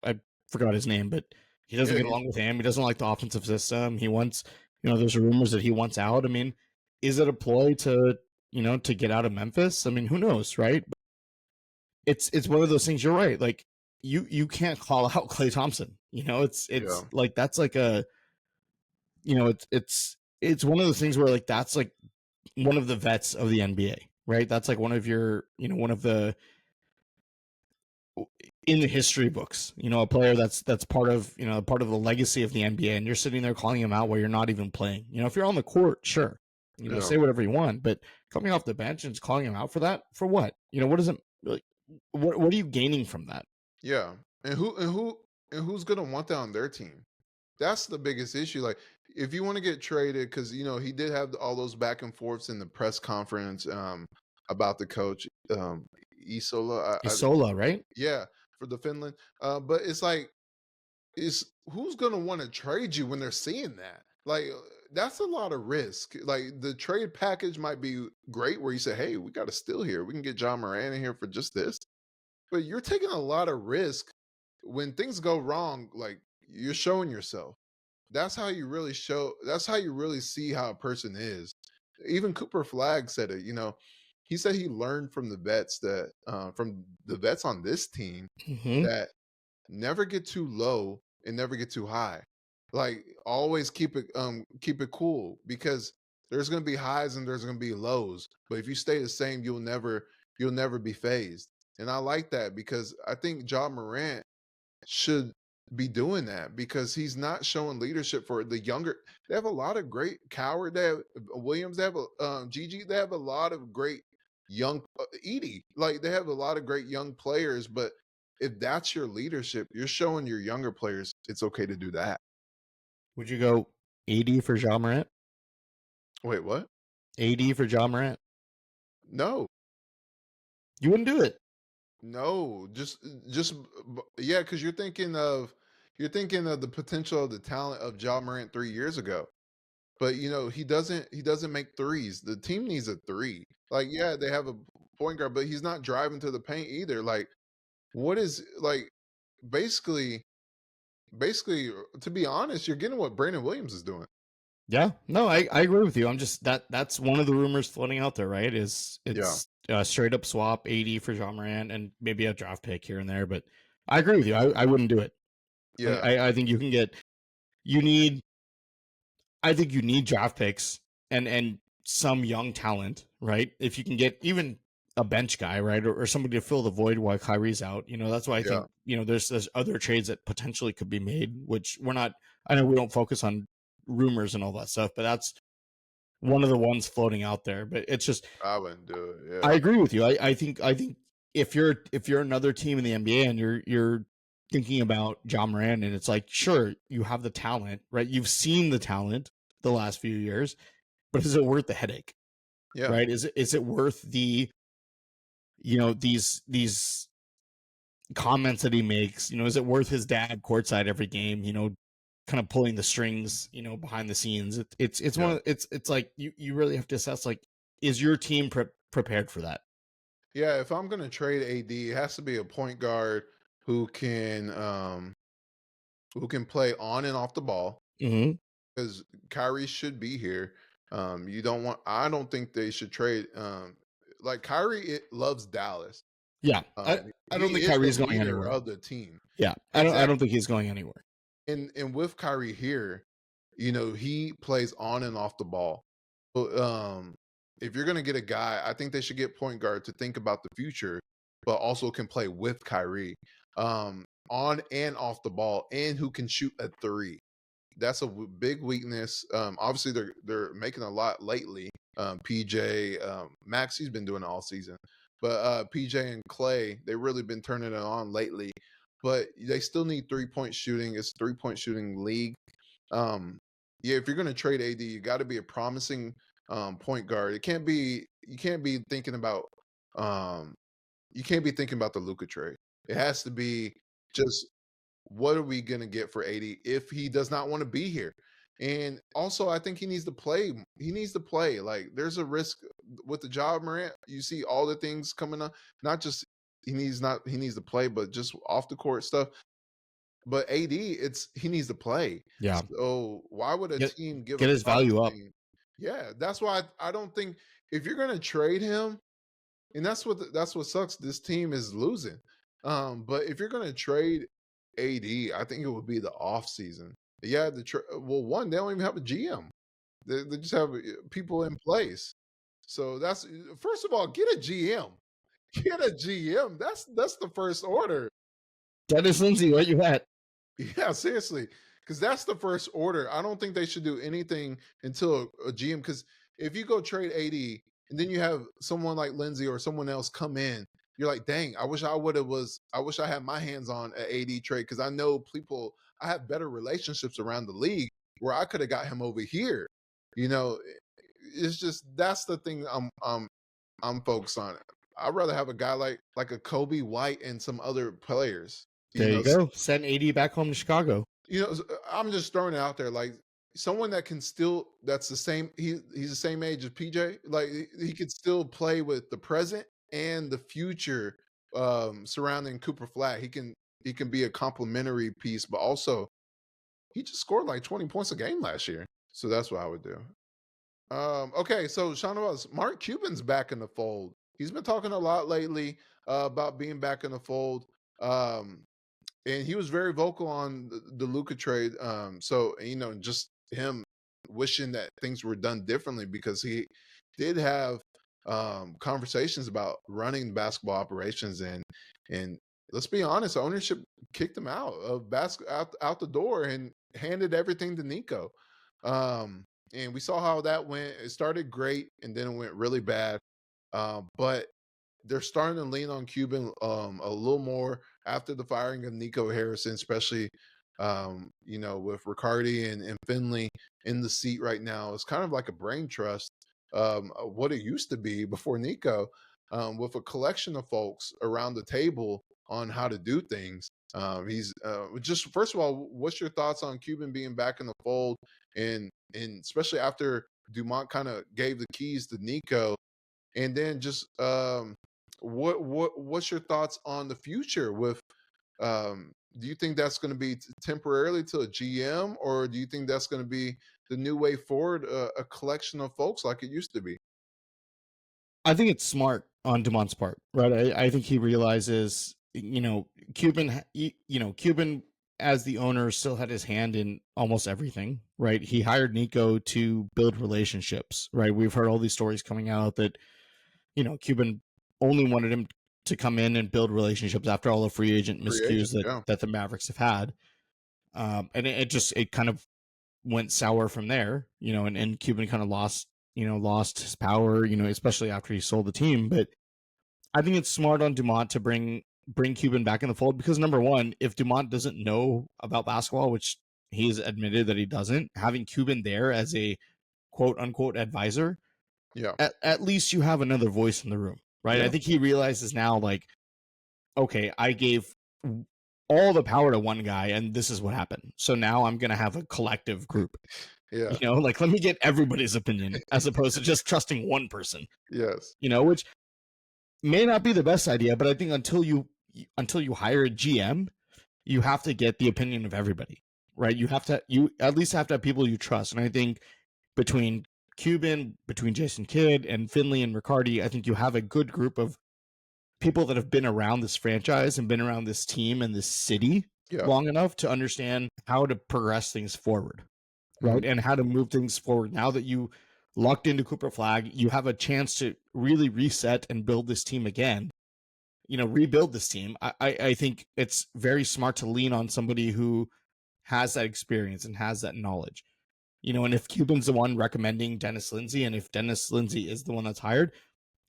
[SPEAKER 2] I forgot his name, but he doesn't
[SPEAKER 1] Yeah,
[SPEAKER 2] get along with him. He doesn't like the offensive system. He wants, there's rumors that he wants out. I mean, is it a ploy to, to get out of Memphis? I mean, who knows, right? But it's one of those things. You're right. Like you can't call out Klay Thompson.
[SPEAKER 1] yeah,
[SPEAKER 2] It's like that's like a, it's one of those things where like that's like one of the vets of the NBA, right? That's like one of your, one of the in the history books, a player that's part of, part of the legacy of the NBA, and you're sitting there calling him out while you're not even playing. If you're on the court, sure,
[SPEAKER 1] yeah,
[SPEAKER 2] say whatever you want, but coming off the bench and just calling him out for that, for what? What is it like? What are you gaining from that?
[SPEAKER 1] yeah. And who's gonna want that on their team? That's the biggest issue. Like, if you want to get traded, because he did have all those back and forths in the press conference about the coach Isola.
[SPEAKER 2] Isola, right?
[SPEAKER 1] Yeah, for the Finland. But it's like, is who's gonna want to trade you when they're seeing that? Like, that's a lot of risk. Like, the trade package might be great, where you say, "Hey, we got a steal here. We can get John Moran in here for just this." But you're taking a lot of risk when things go wrong. Like, you're showing yourself. That's how you really show. That's how you really see how a person is. Even Cooper Flag said it. He said he learned from the vets on this team
[SPEAKER 2] Mm-hmm.
[SPEAKER 1] that never get too low and never get too high. Like, always keep it cool, because there's gonna be highs and there's gonna be lows. But if you stay the same, you'll never be phased. And I like that, because I think John Morant should be doing that, because he's not showing leadership for the younger. They have a lot of great Coward. They have Williams. They have Gigi. They have a lot of great young Edie. Like, they have a lot of great young players. But if that's your leadership, you're showing your younger players it's okay to do that.
[SPEAKER 2] Would you go AD for Ja Morant?
[SPEAKER 1] Wait, what?
[SPEAKER 2] AD for Ja Morant?
[SPEAKER 1] No,
[SPEAKER 2] You wouldn't do it.
[SPEAKER 1] no, just yeah, because you're thinking of the potential of the talent of Ja Morant 3 years ago. But he doesn't make threes. The team needs a three. Like, yeah, they have a point guard, but he's not driving to the paint either. Like, what is like basically to be honest, you're getting what Brandon Williams is doing.
[SPEAKER 2] Yeah, no, I agree with you. I'm just that's one of the rumors floating out there, right? Is
[SPEAKER 1] Yeah.
[SPEAKER 2] it's straight up swap 80 for John Moran and maybe a draft pick here and there, but I agree with you. I wouldn't do it.
[SPEAKER 1] Yeah.
[SPEAKER 2] I think you need I think you need draft picks and some young talent, right? If you can get even a bench guy, right, or somebody to fill the void while Kyrie's out, that's why I
[SPEAKER 1] Yeah.
[SPEAKER 2] think there's other trades that potentially could be made, which we're not. I know we don't focus on rumors and all that stuff, but that's one of the ones floating out there. But it's just
[SPEAKER 1] I wouldn't do it.
[SPEAKER 2] I
[SPEAKER 1] Yeah.
[SPEAKER 2] agree with you. I think if you're another team in the NBA and you're thinking about John Moran, and it's like, sure, you have the talent, right? You've seen the talent the last few years, but is it worth the headache?
[SPEAKER 1] Yeah.
[SPEAKER 2] Right? Is it worth the these comments that he makes? Is it worth his dad courtside every game? Kind of pulling the strings, behind the scenes. It's one
[SPEAKER 1] Yeah.
[SPEAKER 2] of it's like you really have to assess, like, is your team prepared for that?
[SPEAKER 1] Yeah. If I'm gonna trade AD, it has to be a point guard who can um who can play on and off the ball,
[SPEAKER 2] Mm-hmm.
[SPEAKER 1] because Kyrie should be here. You don't want. I don't think they should trade. Like, Kyrie loves Dallas.
[SPEAKER 2] Yeah, I
[SPEAKER 1] He
[SPEAKER 2] don't think
[SPEAKER 1] is the
[SPEAKER 2] Kyrie's going
[SPEAKER 1] leader
[SPEAKER 2] anywhere.
[SPEAKER 1] of the team.
[SPEAKER 2] Yeah, I don't
[SPEAKER 1] Exactly.
[SPEAKER 2] think he's going anywhere.
[SPEAKER 1] And with Kyrie here, he plays on and off the ball. But if you're gonna get a guy, I think they should get point guard to think about the future, but also can play with Kyrie, on and off the ball, and who can shoot a three. That's a big weakness. Obviously, they're making a lot lately. PJ, Max, he's been doing it all season, but PJ and Clay, they really been turning it on lately. but they still need 3-point shooting. It's a 3-point shooting league. Um, yeah, if you're going to trade AD, you got to be a promising point guard. It can't be you can't be thinking about um, you can't be thinking about the Luka trade. It has to be just what are we going to get for 80 if he does not want to be here? And also, I think he needs to play. He needs to play. Like, there's a risk with the job, Morant. You see all the things coming up. Not just he needs to play, but just off the court stuff. But AD, it's he needs to play.
[SPEAKER 2] Yeah.
[SPEAKER 1] So why would a
[SPEAKER 2] Get
[SPEAKER 1] team give
[SPEAKER 2] get
[SPEAKER 1] a
[SPEAKER 2] his value up.
[SPEAKER 1] promising? Yeah, that's why I don't think if you're going to trade him, and that's what sucks. This team is losing. But if you're gonna trade AD, I think it would be the off season. Yeah, well, one, they don't even have a GM. They just have people in place. So that's first of all, get a GM. Get a GM. That's the first order.
[SPEAKER 2] Dennis Lindsay, where you at?
[SPEAKER 1] Yeah, seriously, because that's the first order. I don't think they should do anything until a GM. Because if you go trade AD and then you have someone like Lindsay or someone else come in, you're like, dang, I wish I would have was. I wish I had my hands on an AD trade because I know people. I have better relationships around the league where I could have got him over here. You know, it's just that's the thing I'm focused on. I'd rather have a guy like a Kobe White and some other players. You
[SPEAKER 2] There
[SPEAKER 1] know,
[SPEAKER 2] you go. Send AD back home to Chicago.
[SPEAKER 1] I'm just throwing it out there, like someone that can still that's the same. He's the same age as PJ. Like he could still play with the present and the future surrounding Cooper Flag. He can be a complementary piece, but also he just scored like 20 points a game last year. So that's what I would do. Okay, so Shahnavaz, Mark Cuban's back in the fold. He's been talking a lot lately about being back in the fold. Um, and he was very vocal on the Luka trade. So just him wishing that things were done differently because he did have conversations about running basketball operations and let's be honest, ownership kicked him out of out the door and handed everything to Nico. And we saw how that went. It started great and then it went really bad. But they're starting to lean on Cuban a little more after the firing of Nico Harrison, especially with Riccardi and Finley in the seat right now. It's kind of like a brain trust, what it used to be before Nico, with a collection of folks around the table on how to do things. He's just first of all, what's your thoughts on Cuban being back in the fold, and especially after Dumont kind of gave the keys to Nico, and then just what's your thoughts on the future with do you think that's going to be temporarily to a GM, or do you think that's going to be the new way forward, a collection of folks like it used to be?
[SPEAKER 2] I think it's smart on Dumont's part, right? I think he realizes, Cuban as the owner still had his hand in almost everything, right? He hired Nico to build relationships, right? We've heard all these stories coming out that, Cuban only wanted him to come in and build relationships after all the free agent
[SPEAKER 1] Free
[SPEAKER 2] miscues
[SPEAKER 1] agent, yeah.
[SPEAKER 2] that the Mavericks have had. And it kind of went sour from there, and Cuban kind of lost his power, especially after he sold the team. But I think it's smart on Dumont to bring Cuban back in the fold because number one, if Dumont doesn't know about basketball, which he's admitted that he doesn't, having Cuban there as a quote unquote advisor,
[SPEAKER 1] Yeah.
[SPEAKER 2] at least you have another voice in the room, right?
[SPEAKER 1] Yeah.
[SPEAKER 2] I think he realizes now, like, okay, I gave all the power to one guy and this is what happened. So now I'm going to have a collective group.
[SPEAKER 1] Yeah.
[SPEAKER 2] Like let me get everybody's opinion as opposed to just trusting one person,
[SPEAKER 1] Yes.
[SPEAKER 2] which may not be the best idea, but I think until you hire a GM, you have to get the opinion of everybody, right? You at least have to have people you trust. And I think between Cuban, between Jason Kidd and Finley and Riccardi, I think you have a good group of people that have been around this franchise and been around this team and this city
[SPEAKER 1] Yeah.
[SPEAKER 2] long enough to understand how to progress things forward, right?
[SPEAKER 1] Mhm.
[SPEAKER 2] And how to move things forward. Now that you locked into Cooper Flag, you have a chance to really reset and build this team again. Rebuild this team. I think it's very smart to lean on somebody who has that experience and has that knowledge. And if Cuban's the one recommending Dennis Lindsay, and if Dennis Lindsay is the one that's hired,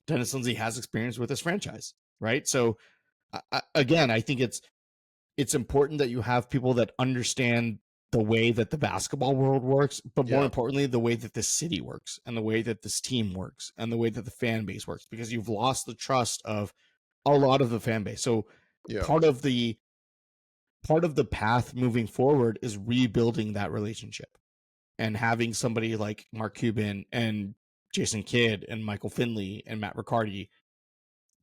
[SPEAKER 2] Dennis Lindsay has experience with this franchise, right? So again, I think it's it's important that you have people that understand the way that the basketball world works, but more
[SPEAKER 1] Yeah.
[SPEAKER 2] importantly, the way that this city works and the way that this team works and the way that the fan base works, because you've lost the trust of a lot of the fan base. So
[SPEAKER 1] Yeah.
[SPEAKER 2] part of the path moving forward is rebuilding that relationship and having somebody like Mark Cuban and Jason Kidd and Michael Finley and Matt Riccardi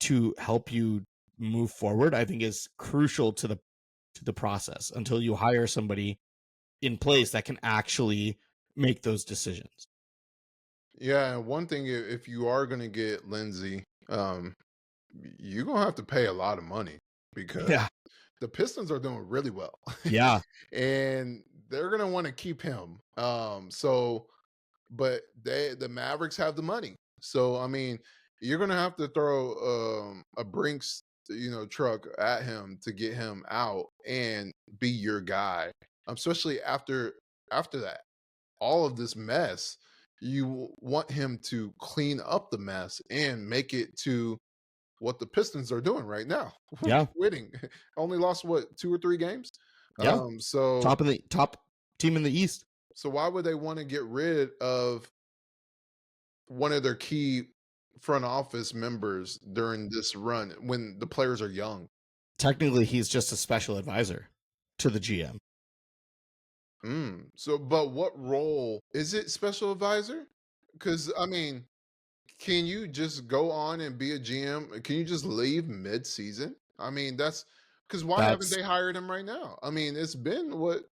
[SPEAKER 2] to help you move forward, I think is crucial to the process until you hire somebody in place that can actually make those decisions.
[SPEAKER 1] Yeah, and one thing, if you are going to get Lindsay, you're going to have to pay a lot of money because
[SPEAKER 2] Yeah.
[SPEAKER 1] the Pistons are doing really well.
[SPEAKER 2] Yeah.
[SPEAKER 1] And they're going to want to keep him. But the Mavericks have the money. So I mean, you're going to have to throw a Brinks, truck at him to get him out and be your guy. Especially after that, all of this mess, you want him to clean up the mess and make it to what the Pistons are doing right now.
[SPEAKER 2] Yeah.
[SPEAKER 1] Winning. Only lost what, 2 or 3 games?
[SPEAKER 2] Yeah.
[SPEAKER 1] So
[SPEAKER 2] Top team in the East.
[SPEAKER 1] so why would they want to get rid of one of their key front office members during this run when the players are young?
[SPEAKER 2] Technically, he's just a special advisor to the GM.
[SPEAKER 1] So, but what role is it? Special advisor? Because I mean, can you just go on and be a GM? Can you just leave mid-season? I mean, that's because why haven't
[SPEAKER 2] That's
[SPEAKER 1] they hired him right now? I mean, it's been what,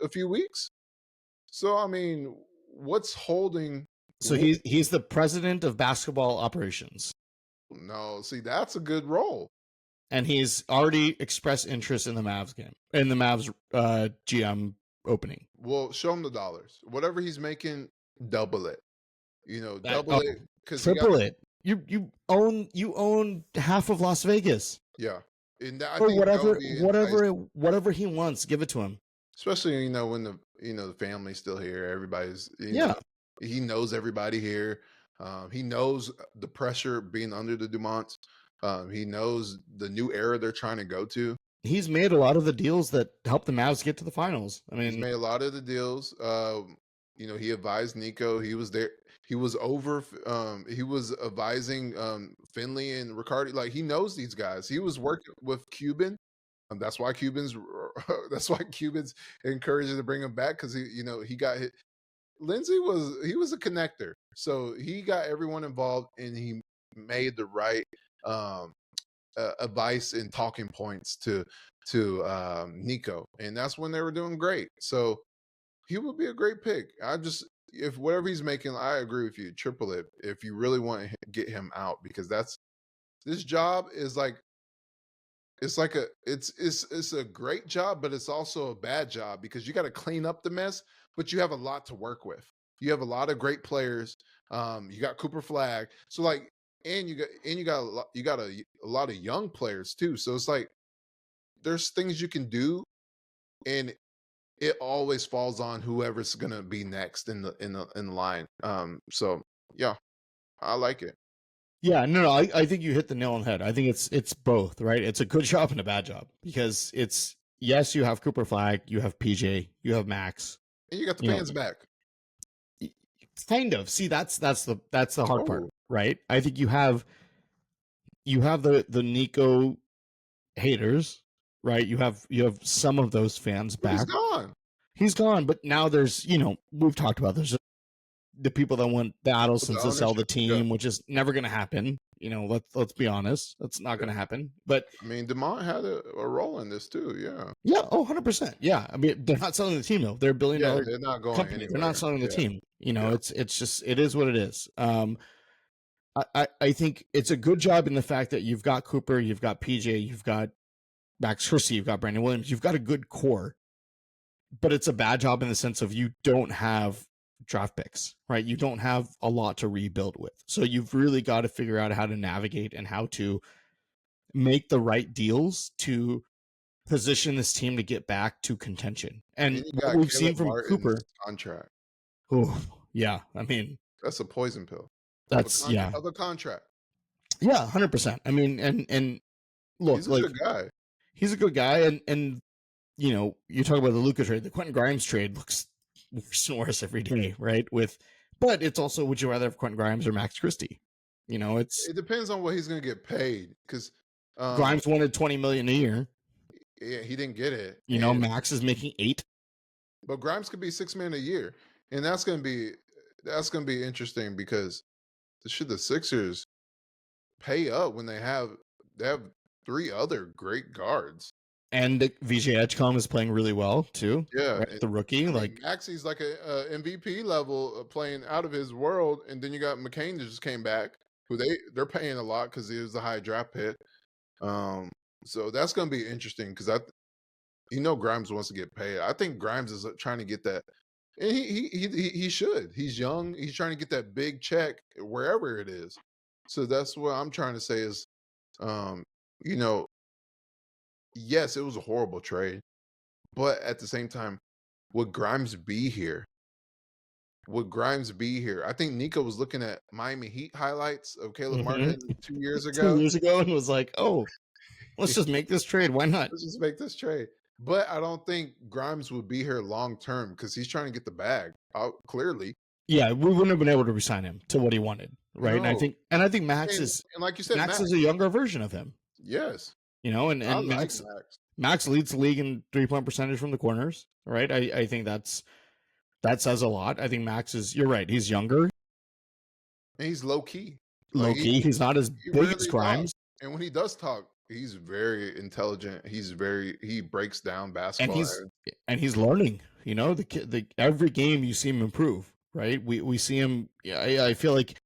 [SPEAKER 1] a few weeks. So I mean, what's holding?
[SPEAKER 2] so he's the president of basketball operations,
[SPEAKER 1] No, see, that's a good role.
[SPEAKER 2] and he's already expressed interest in the Mavs GM opening.
[SPEAKER 1] Well, show him the dollars. Whatever he's making, double it. Double it because
[SPEAKER 2] Triple it. You own half of Las Vegas,
[SPEAKER 1] yeah, and I
[SPEAKER 2] or
[SPEAKER 1] think that would be
[SPEAKER 2] whatever he wants. Give it to him.
[SPEAKER 1] especially when the family's still here. Everybody's
[SPEAKER 2] Yeah.
[SPEAKER 1] he knows everybody here. He knows the pressure being under the Dumonts. He knows the new era they're trying to go to.
[SPEAKER 2] He's made a lot of the deals that helped the Mavs get to the finals. I
[SPEAKER 1] He's
[SPEAKER 2] mean,
[SPEAKER 1] made a lot of the deals. He advised Nico. He was there. He was over. He was advising Finley and Riccardi. Like, he knows these guys. He was working with Cuban. That's why Cubans. That's why Cubans encouraged him to bring him back, because he got hit. Lindsay was a connector, so he got everyone involved and he made the right advice and talking points to Nico, and that's when they were doing great. So he would be a great pick. If whatever he's making, I agree with you. Triple it if you really want to get him out, because this job is like it's a great job, but it's also a bad job because you got to clean up the mess, but you have a lot to work with. You have a lot of great players. You got Cooper Flag, so like, and you got a lot of young players too. So it's like there's things you can do, and it always falls on whoever's gonna be next in the line. So yeah, I like it.
[SPEAKER 2] yeah, no, I think you hit the nail on the head. I think it's both, right? It's a good job and a bad job, because it's, yes, you have Cooper Flag, you have PJ, you have Max,
[SPEAKER 1] And you got the
[SPEAKER 2] you know,
[SPEAKER 1] fans back.
[SPEAKER 2] kind of. See, that's the hard part,
[SPEAKER 1] Oh,
[SPEAKER 2] right? I think you have the Nico haters, right? You have some of those fans
[SPEAKER 1] but he's
[SPEAKER 2] back.
[SPEAKER 1] gone.
[SPEAKER 2] He's gone, but now there's, we've talked about, there's the people that want the Adelsons
[SPEAKER 1] The
[SPEAKER 2] to sell the
[SPEAKER 1] ownership, yeah.
[SPEAKER 2] team, which is never going to happen. Let's be honest, that's not going to happen. But
[SPEAKER 1] I mean, DeMont had a role in this too. Yeah,
[SPEAKER 2] yeah, 100%. Yeah, I mean, they're not selling the team though. They're a $1 billion
[SPEAKER 1] they're not going
[SPEAKER 2] company.
[SPEAKER 1] anywhere.
[SPEAKER 2] They're not selling the
[SPEAKER 1] Yeah.
[SPEAKER 2] team.
[SPEAKER 1] Yeah.
[SPEAKER 2] It's just, it is what it is. I think it's a good job in the fact that you've got Cooper, you've got PJ, you've got Max Christie, you've got Brandon Williams, you've got a good core. But it's a bad job in the sense of you don't have draft picks, right? You don't have a lot to rebuild with. So you've really got to figure out how to navigate and how to make the right deals to position this team to get back to contention. And
[SPEAKER 1] you
[SPEAKER 2] what
[SPEAKER 1] got
[SPEAKER 2] we've
[SPEAKER 1] Caleb
[SPEAKER 2] seen from
[SPEAKER 1] Martin's
[SPEAKER 2] Cooper,
[SPEAKER 1] contract.
[SPEAKER 2] oh yeah, I mean,
[SPEAKER 1] That's a poison pill.
[SPEAKER 2] that's yeah,
[SPEAKER 1] Of a contract.
[SPEAKER 2] yeah, 100%. I mean, and look,
[SPEAKER 1] He's a
[SPEAKER 2] like,
[SPEAKER 1] good guy.
[SPEAKER 2] he's a good guy, and you know, you talk about the Luka trade, the Quentin Grimes trade looks worse and worse every day, right? But it's also, would you rather have Quentin Grimes or Max Christie? You know, it's
[SPEAKER 1] It depends on what he's going to get paid because
[SPEAKER 2] Grimes wanted 20 million a year.
[SPEAKER 1] yeah, he didn't get it.
[SPEAKER 2] You know, Max is making 8.
[SPEAKER 1] But Grimes could be $6 million a year, and that's going to be interesting because the Sixers pay up when they have 3 other great guards.
[SPEAKER 2] And VJ Edgecombe is playing really well too.
[SPEAKER 1] Yeah,
[SPEAKER 2] right? The rookie,
[SPEAKER 1] I
[SPEAKER 2] like
[SPEAKER 1] mean, Maxey's like a MVP level playing out of his world, and then you got McCain that just came back, who they're paying a lot because he was a high draft pick. So that's going to be interesting because Grimes wants to get paid. I think Grimes is trying to get that, and he should. He's young. He's trying to get that big check wherever it is. So that's what I'm trying to say is, you know, yes, it was a horrible trade, but at the same time, would Grimes be here? Would Grimes be here? I think Nico was looking at Miami Heat highlights of Caleb Martin 2 years ago.
[SPEAKER 2] 2 years ago, and was like, "Oh, let's just make this trade. Why not?
[SPEAKER 1] Let's just make this trade." But I don't think Grimes would be here long term because he's trying to get the bag. Clearly,
[SPEAKER 2] Yeah, we wouldn't have been able to resign him to what he wanted, right?
[SPEAKER 1] No.
[SPEAKER 2] And I think Max
[SPEAKER 1] and,
[SPEAKER 2] is
[SPEAKER 1] and like you said,
[SPEAKER 2] Max is a younger version of him.
[SPEAKER 1] Yes,
[SPEAKER 2] You know, and
[SPEAKER 1] I like
[SPEAKER 2] Max
[SPEAKER 1] Max.
[SPEAKER 2] Max leads the league in 3-point percentage from the corners, right? I think that says a lot. I think Max is, you're right, he's younger,
[SPEAKER 1] And he's low key.
[SPEAKER 2] low key. He's not as
[SPEAKER 1] He
[SPEAKER 2] big
[SPEAKER 1] rarely
[SPEAKER 2] as Grimes,
[SPEAKER 1] And when he does talk, he's very intelligent. He breaks down
[SPEAKER 2] and
[SPEAKER 1] basketball.
[SPEAKER 2] he's learning. You know, every game you see him improve, right? We see him. I feel like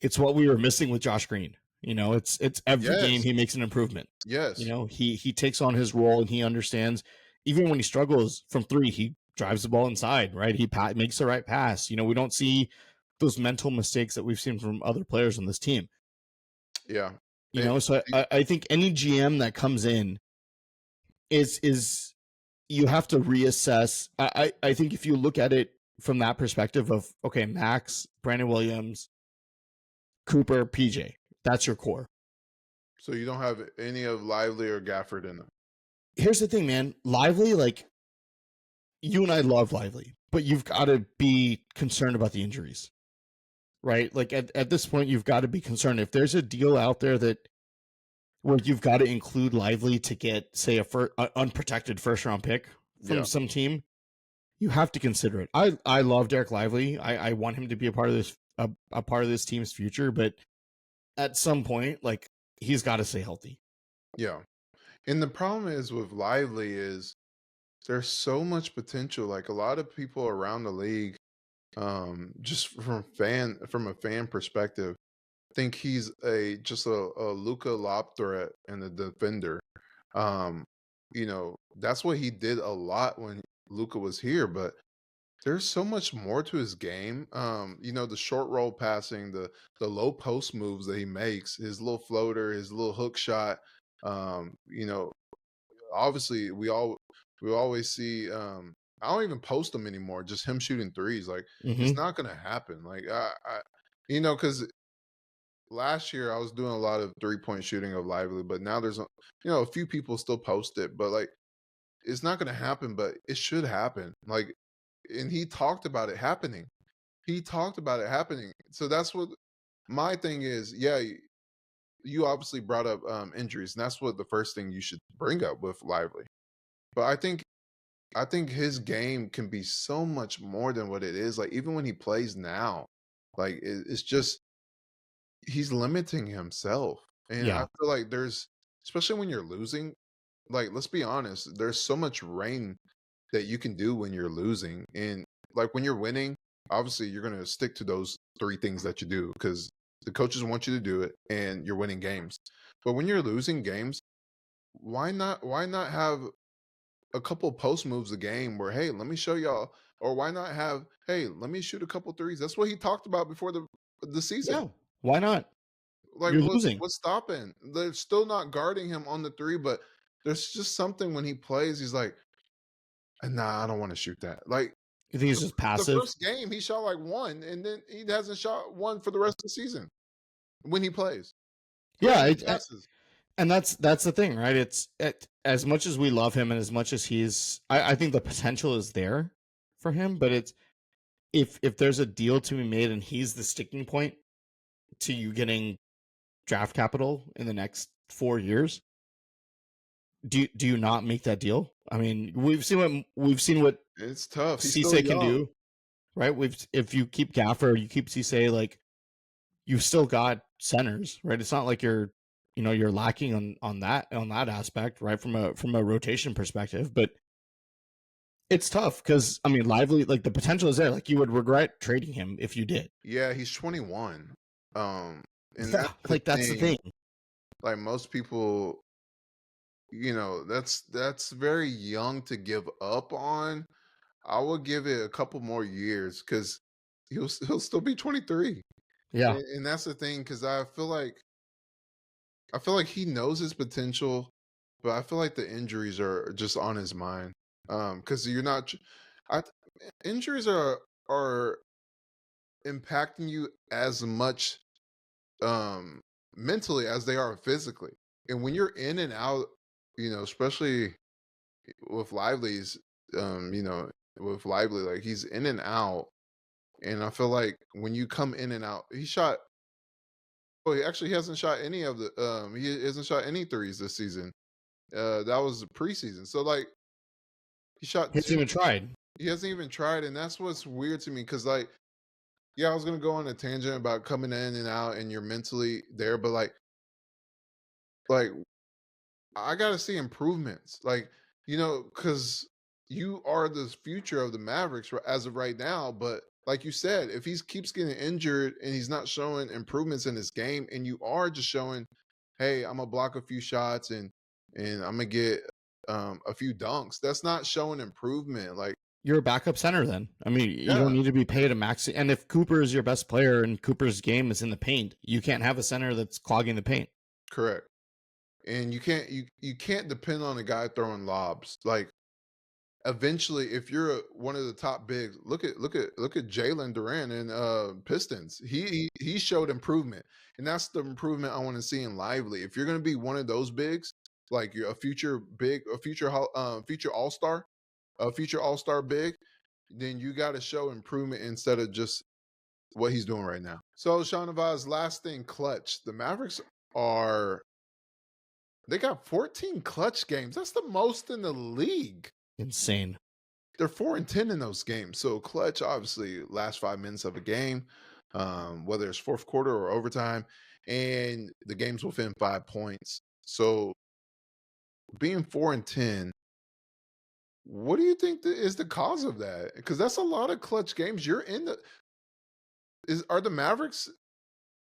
[SPEAKER 2] it's what we were missing with Josh Green. You know, it's every game he makes an improvement.
[SPEAKER 1] Yes.
[SPEAKER 2] You know, he takes on his role and he understands. Even when he struggles from 3, he drives the ball inside, right? He makes the right pass. You know, we don't see those mental mistakes that we've seen from other players on this team.
[SPEAKER 1] Yeah.
[SPEAKER 2] You know, so I think any GM that comes in is you have to reassess. I think if you look at it from that perspective of, okay, Max, Brandon Williams, Cooper, PJ, that's your core.
[SPEAKER 1] So you don't have any of Lively or Gafford in them.
[SPEAKER 2] Here's the thing, man. Lively, like, you and I love Lively, but you've got to be concerned about the injuries, right? Like at this point, you've got to be concerned. If there's a deal out there where you've got to include Lively to get, say, a unprotected first-round pick from some team, you have to consider it. I love Derek Lively. I want him to be a part of this a part of this team's future, but at some point, like, he's got to stay healthy.
[SPEAKER 1] Yeah. And the problem is with Lively is there's so much potential. Like a lot of people around the league, just from a fan perspective, think he's just a Luka lob threat and a defender. That's what he did a lot when Luka was here, but there's so much more to his game. The short roll passing, the low post moves that he makes, his little floater, his little hook shot. Obviously we always see I don't even post them anymore, just him shooting threes. Like it's not gonna happen. Like because last year I was doing a lot of 3-point shooting of Lively, but now there's a few people still post it, but like it's not gonna happen, but it should happen. Like, and he talked about it happening. So that's what my thing is. Yeah, you obviously brought up injuries, and that's what the first thing you should bring up with Lively. But I think his game can be so much more than what it is. Like even when he plays now, like it's just he's limiting himself. And I feel like especially when you're losing, like let's be honest, there's so much rain that you can do when you're losing. And like when you're winning, obviously you're going to stick to those 3 things that you do because the coaches want you to do it and you're winning games. But when you're losing games, why not have a couple post moves a game where, hey, let me show y'all, or why not have, hey, let me shoot a couple threes. That's what he talked about before the season.
[SPEAKER 2] Yeah, why not?
[SPEAKER 1] Like
[SPEAKER 2] you're losing.
[SPEAKER 1] What's stopping? They're still not guarding him on the 3, but there's just something when he plays, he's like, nah, I don't want to shoot that. Like,
[SPEAKER 2] you think he's just passive?
[SPEAKER 1] The first game, he shot like 1, and then he hasn't shot 1 for the rest of the season when he plays.
[SPEAKER 2] Yeah, And that's the thing, right? As much as we love him and as much as I think the potential is there for him, but it's if there's a deal to be made and he's the sticking point to you getting draft capital in the next 4 years, do you not make that deal? I mean, we've seen what
[SPEAKER 1] It's tough. He's still
[SPEAKER 2] Cisse can
[SPEAKER 1] young.
[SPEAKER 2] do, right? If you keep Gaffer, you keep Cisse, like you've still got centers, right? It's not like you're lacking on that aspect, right? From a rotation perspective, but it's tough because I mean, Lively, like the potential is there. Like you would regret trading him if you did.
[SPEAKER 1] Yeah, he's 21. And
[SPEAKER 2] Yeah,
[SPEAKER 1] that's the
[SPEAKER 2] like that's the
[SPEAKER 1] thing.
[SPEAKER 2] thing.
[SPEAKER 1] Like most people, that's very young to give up on. I will give it a couple more years because he'll still be 23.
[SPEAKER 2] Yeah,
[SPEAKER 1] And that's the thing because I feel like he knows his potential, but I feel like the injuries are just on his mind. Because you're not, I injuries are impacting you as much um mentally as they are physically. And when you're in and out, especially with Lively's, with Lively, like he's in and out. And I feel like when you come in and out, he hasn't shot any of the he hasn't shot any threes this season. That was the preseason. So like he shot
[SPEAKER 2] he hasn't
[SPEAKER 1] two.
[SPEAKER 2] even tried.
[SPEAKER 1] He hasn't even tried, and that's what's weird to me because like yeah, I was gonna go on a tangent about coming in and out and you're mentally there, but like I gotta see improvements. Like, because you are the future of the Mavericks as of right now. But like you said, if he keeps getting injured and he's not showing improvements in his game, and you are just showing, hey, I'm gonna block a few shots and I'm gonna get a few dunks, that's not showing improvement. Like,
[SPEAKER 2] You're a backup center then. I mean, you
[SPEAKER 1] yeah,
[SPEAKER 2] don't need to be paid a max. And if Cooper is your best player and Cooper's game is in the paint, you can't have a center that's clogging the paint.
[SPEAKER 1] correct. And you can't depend on a guy throwing lobs. Like eventually, if you're one of the top bigs, look at Jalen Duran and Pistons. He showed improvement, and that's the improvement I want to see in Lively. If you're going to be one of those bigs, like you're a future big, a future all star, a future all star big, then you got to show improvement instead of just what he's doing right now. So Shahnavaz, last thing, clutch. The Mavericks are they got 14 clutch games. That's the most in the league.
[SPEAKER 2] Insane.
[SPEAKER 1] They're 4-10 in those games. So clutch, obviously, last 5 minutes of a game, whether it's fourth quarter or overtime, and the game's within 5 points. So being 4-10, what do you think is the cause of that? Because that's a lot of clutch games. You're in the are the Mavericks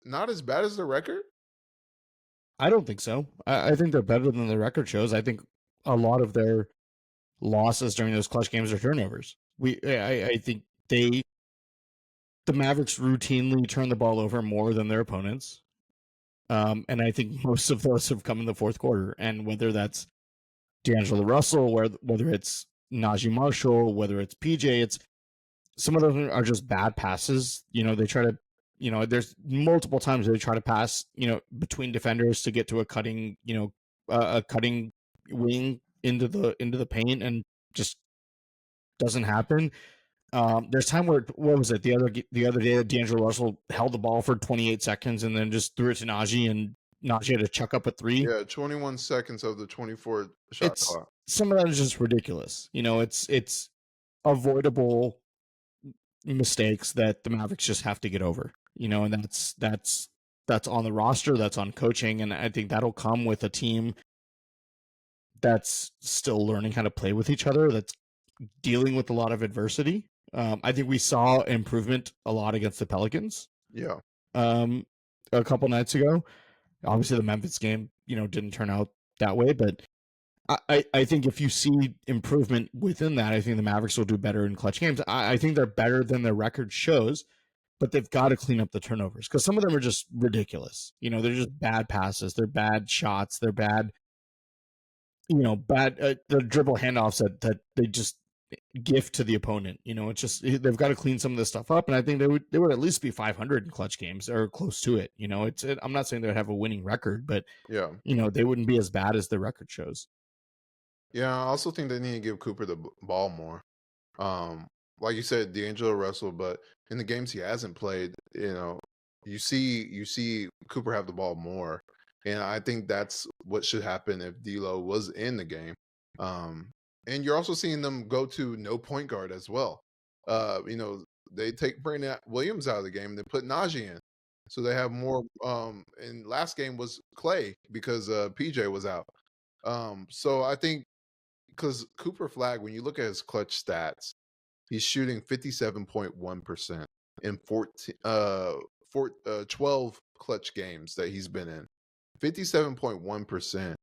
[SPEAKER 1] not as bad as the record?
[SPEAKER 2] I don't think so. I think they're better than the record shows. I think a lot of their losses during those clutch games are turnovers. I think the Mavericks routinely turn the ball over more than their opponents. And I think most of those have come in the fourth quarter. And whether that's D'Angelo Russell, whether it's Najee Marshall, whether it's PJ, it's some of them are just bad passes. They try to, there's multiple times they try to pass, between defenders to get to a cutting, a cutting wing into the paint, and just doesn't happen. There's time where what was it the other day that D'Angelo Russell held the ball for 28 seconds and then just threw it to Najee, and Najee had to chuck up a three.
[SPEAKER 1] Yeah, 21 seconds of the 24 shot
[SPEAKER 2] It's
[SPEAKER 1] clock.
[SPEAKER 2] some of that is just ridiculous. It's avoidable mistakes that the Mavericks just have to get over. And that's on the roster, that's on coaching, and I think that'll come with a team that's still learning how to play with each other, that's dealing with a lot of adversity. I think we saw improvement a lot against the Pelicans
[SPEAKER 1] Yeah.
[SPEAKER 2] a couple nights ago. Obviously, the Memphis game, didn't turn out that way, but I think if you see improvement within that, I think the Mavericks will do better in clutch games. I think they're better than their record shows, but they've got to clean up the turnovers because some of them are just ridiculous. They're just bad passes, they're bad shots, they're bad, bad the dribble handoffs that they just gift to the opponent. It's just they've got to clean some of this stuff up, and I think they would at least be 500 in clutch games or close to it. I'm not saying they'd have a winning record, but
[SPEAKER 1] Yeah.
[SPEAKER 2] they wouldn't be as bad as the record shows.
[SPEAKER 1] Yeah, I also think they need to give Cooper the ball more. Um, like you said, D'Angelo Russell, but in the games he hasn't played, you see Cooper have the ball more, and I think that's what should happen if D'Lo was in the game. Um, and you're also seeing them go to no point guard as well. They take Brandon Williams out of the game, they put Najee in, so they have more. And last game was Clay because PJ was out. So I think because Cooper Flag, when you look at his clutch stats, he's shooting 57.1% in 12 clutch games that he's been in. 57.1%.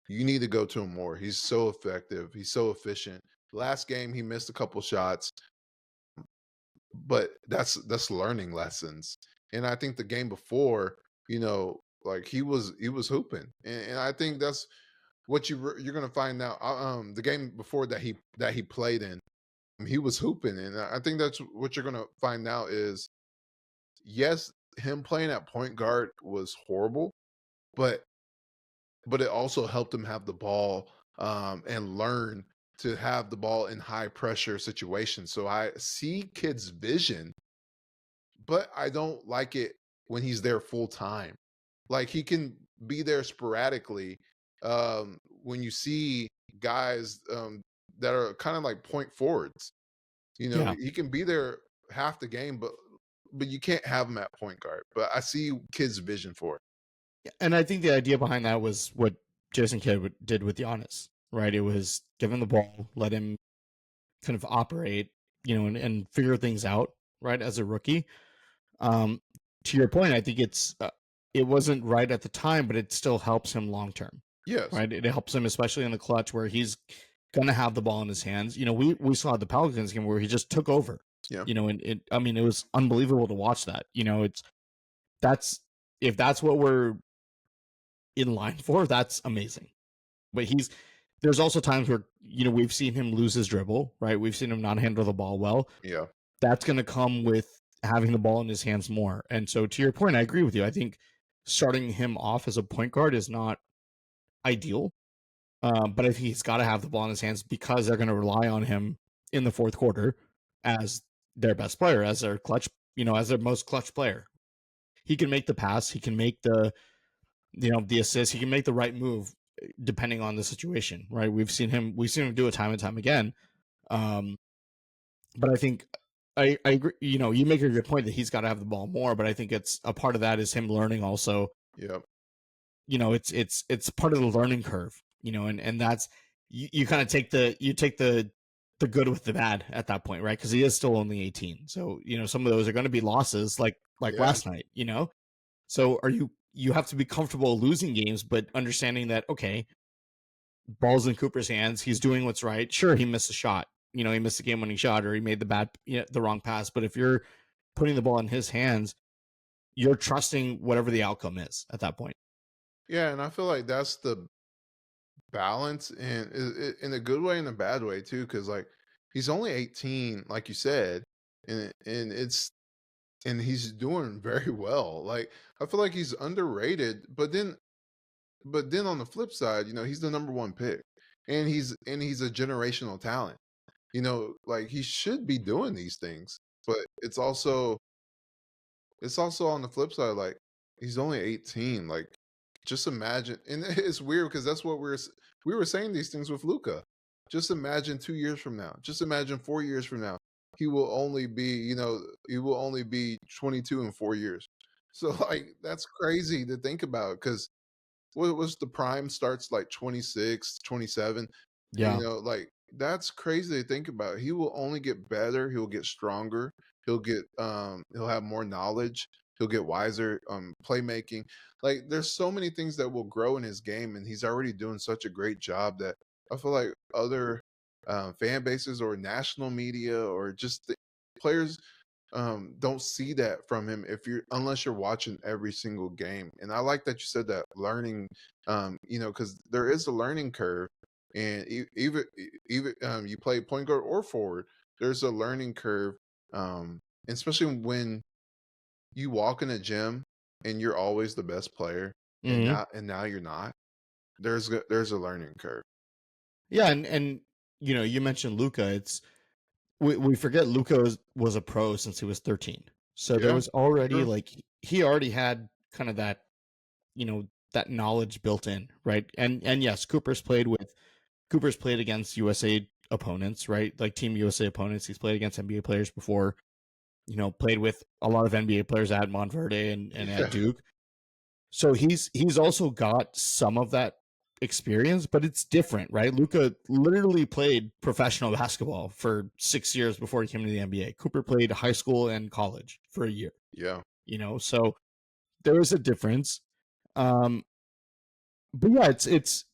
[SPEAKER 1] You need to go to him more. He's so effective. He's so efficient. Last game, he missed a couple shots, but that's learning lessons. And I think the game before, like he was hooping, and I think that's what you're gonna find out. The game before that he played in, he was hooping, and I think that's what you're gonna find out is yes, him playing at point guard was horrible, but it also helped him have the ball and learn to have the ball in high pressure situations. So I see kids' vision, but I don't like it when he's there full time. Like he can be there sporadically. When you see guys that are kind of like point forwards,
[SPEAKER 2] Yeah.
[SPEAKER 1] he can be there half the game, but you can't have him at point guard. But I see kids' vision for it.
[SPEAKER 2] And I think the idea behind that was what Jason Kidd did with Giannis, right? It was give him the ball, let him kind of operate, and figure things out, right, as a rookie. Um, to your point, I think it wasn't right at the time, but it still helps him long term,
[SPEAKER 1] Yes.
[SPEAKER 2] right? It helps him especially in the clutch where he's gonna have the ball in his hands. We saw the Pelicans game where he just took over.
[SPEAKER 1] Yeah.
[SPEAKER 2] And it was unbelievable to watch that. That's if that's what we're in line for, that's amazing. But there's also times where we've seen him lose his dribble, right? We've seen him not handle the ball well.
[SPEAKER 1] Yeah.
[SPEAKER 2] That's going to come with having the ball in his hands more. And so to your point, I agree with you. I think starting him off as a point guard is not ideal. But I think he's got to have the ball in his hands because they're going to rely on him in the fourth quarter as their best player, as their clutch, as their most clutch player. He can make the pass. He can make the assist. He can make the right move depending on the situation, right? We've seen him do it time and time again. But I think I agree. You make a good point that he's got to have the ball more, but I think it's a part of that is him learning also.
[SPEAKER 1] Yep.
[SPEAKER 2] It's part of the learning curve, and that's you kind of take the good with the bad at that point, right? Because he is still only 18. So, some of those are going to be losses like last night, So you have to be comfortable losing games, but understanding that, okay, ball's in Cooper's hands. He's doing what's right. Sure, he missed a shot. He missed a game-winning shot or he made the wrong pass. But if you're putting the ball in his hands, you're trusting whatever the outcome is at that point.
[SPEAKER 1] Yeah, and I feel like that's the balance, and in a good way and a bad way too, because like he's only 18, like you said, and he's doing very well. Like I feel like he's underrated, but then on the flip side, he's the number one pick, and he's a generational talent. Like he should be doing these things, but it's also on the flip side, like he's only 18. Like just imagine, and it's weird because that's what we were saying these things with Luca. Just imagine 2 years from now. Just imagine 4 years from now. He will only be 22 in 4 years. So like that's crazy to think about because what was the prime starts like 26, 27.
[SPEAKER 2] Yeah.
[SPEAKER 1] Like that's crazy to think about. He will only get better. He'll get stronger. He'll have more knowledge. He'll get wiser. Playmaking. Like there's so many things that will grow in his game, and he's already doing such a great job that I feel like other fan bases or national media or just the players don't see that from him unless you're watching every single game. And I like that you said that learning, because there is a learning curve. And even you play point guard or forward, there's a learning curve, especially when you walk in a gym and you're always the best player, and
[SPEAKER 2] Hmm.
[SPEAKER 1] now you're not. There's a learning curve.
[SPEAKER 2] Yeah, and you mentioned Luca. It's we forget Luca was a pro since he was 13. So there
[SPEAKER 1] Yeah,
[SPEAKER 2] was
[SPEAKER 1] for
[SPEAKER 2] already
[SPEAKER 1] sure.
[SPEAKER 2] like he already had kind of that, that knowledge built in, right? And yes, Cooper's played against USA opponents, right? Like Team USA opponents. He's played against NBA players before, played with a lot of NBA players at Montverde and at
[SPEAKER 1] Yeah,
[SPEAKER 2] Duke. So he's also got some of that experience, but it's different, right? Luca literally played professional basketball for 6 years before he came to the NBA. Cooper played high school and college for a year,
[SPEAKER 1] yeah,
[SPEAKER 2] so there is a difference. Um, but yeah, it's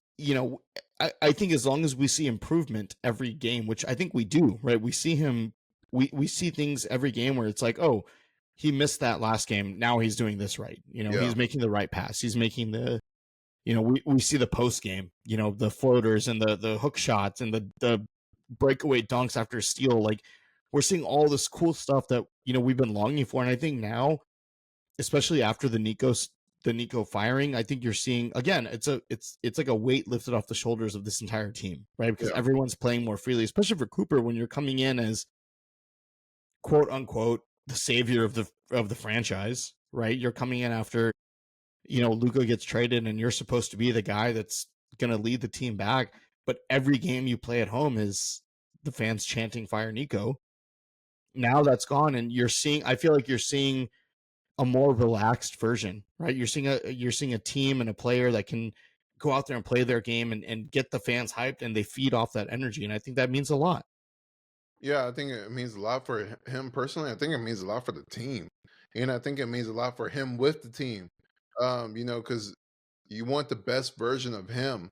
[SPEAKER 2] I think as long as we see improvement every game, which I think we do, right? We see him, we see things every game where it's like, oh, he missed that last game. Now he's doing this right.
[SPEAKER 1] yeah,
[SPEAKER 2] He's making the right pass. He's making we see the post game, the floaters and the hook shots and the breakaway dunks after steal. Like we're seeing all this cool stuff that we've been longing for, and I think now, especially after the Nico firing, I think you're seeing again. It's like a weight lifted off the shoulders of this entire team, right? Because
[SPEAKER 1] yeah,
[SPEAKER 2] everyone's playing more freely, especially for Cooper when you're coming in as quote unquote the savior of the franchise, right? You're coming in after Luka gets traded and you're supposed to be the guy that's going to lead the team back. But every game you play at home is the fans chanting "Fire Nico." Now that's gone, and I feel like you're seeing a more relaxed version, right? You're seeing a team and a player that can go out there and play their game and get the fans hyped, and they feed off that energy. And I think that means a lot.
[SPEAKER 1] yeah. I think it means a lot for him personally. I think it means a lot for the team, and I think it means a lot for him with the team. Because you want the best version of him,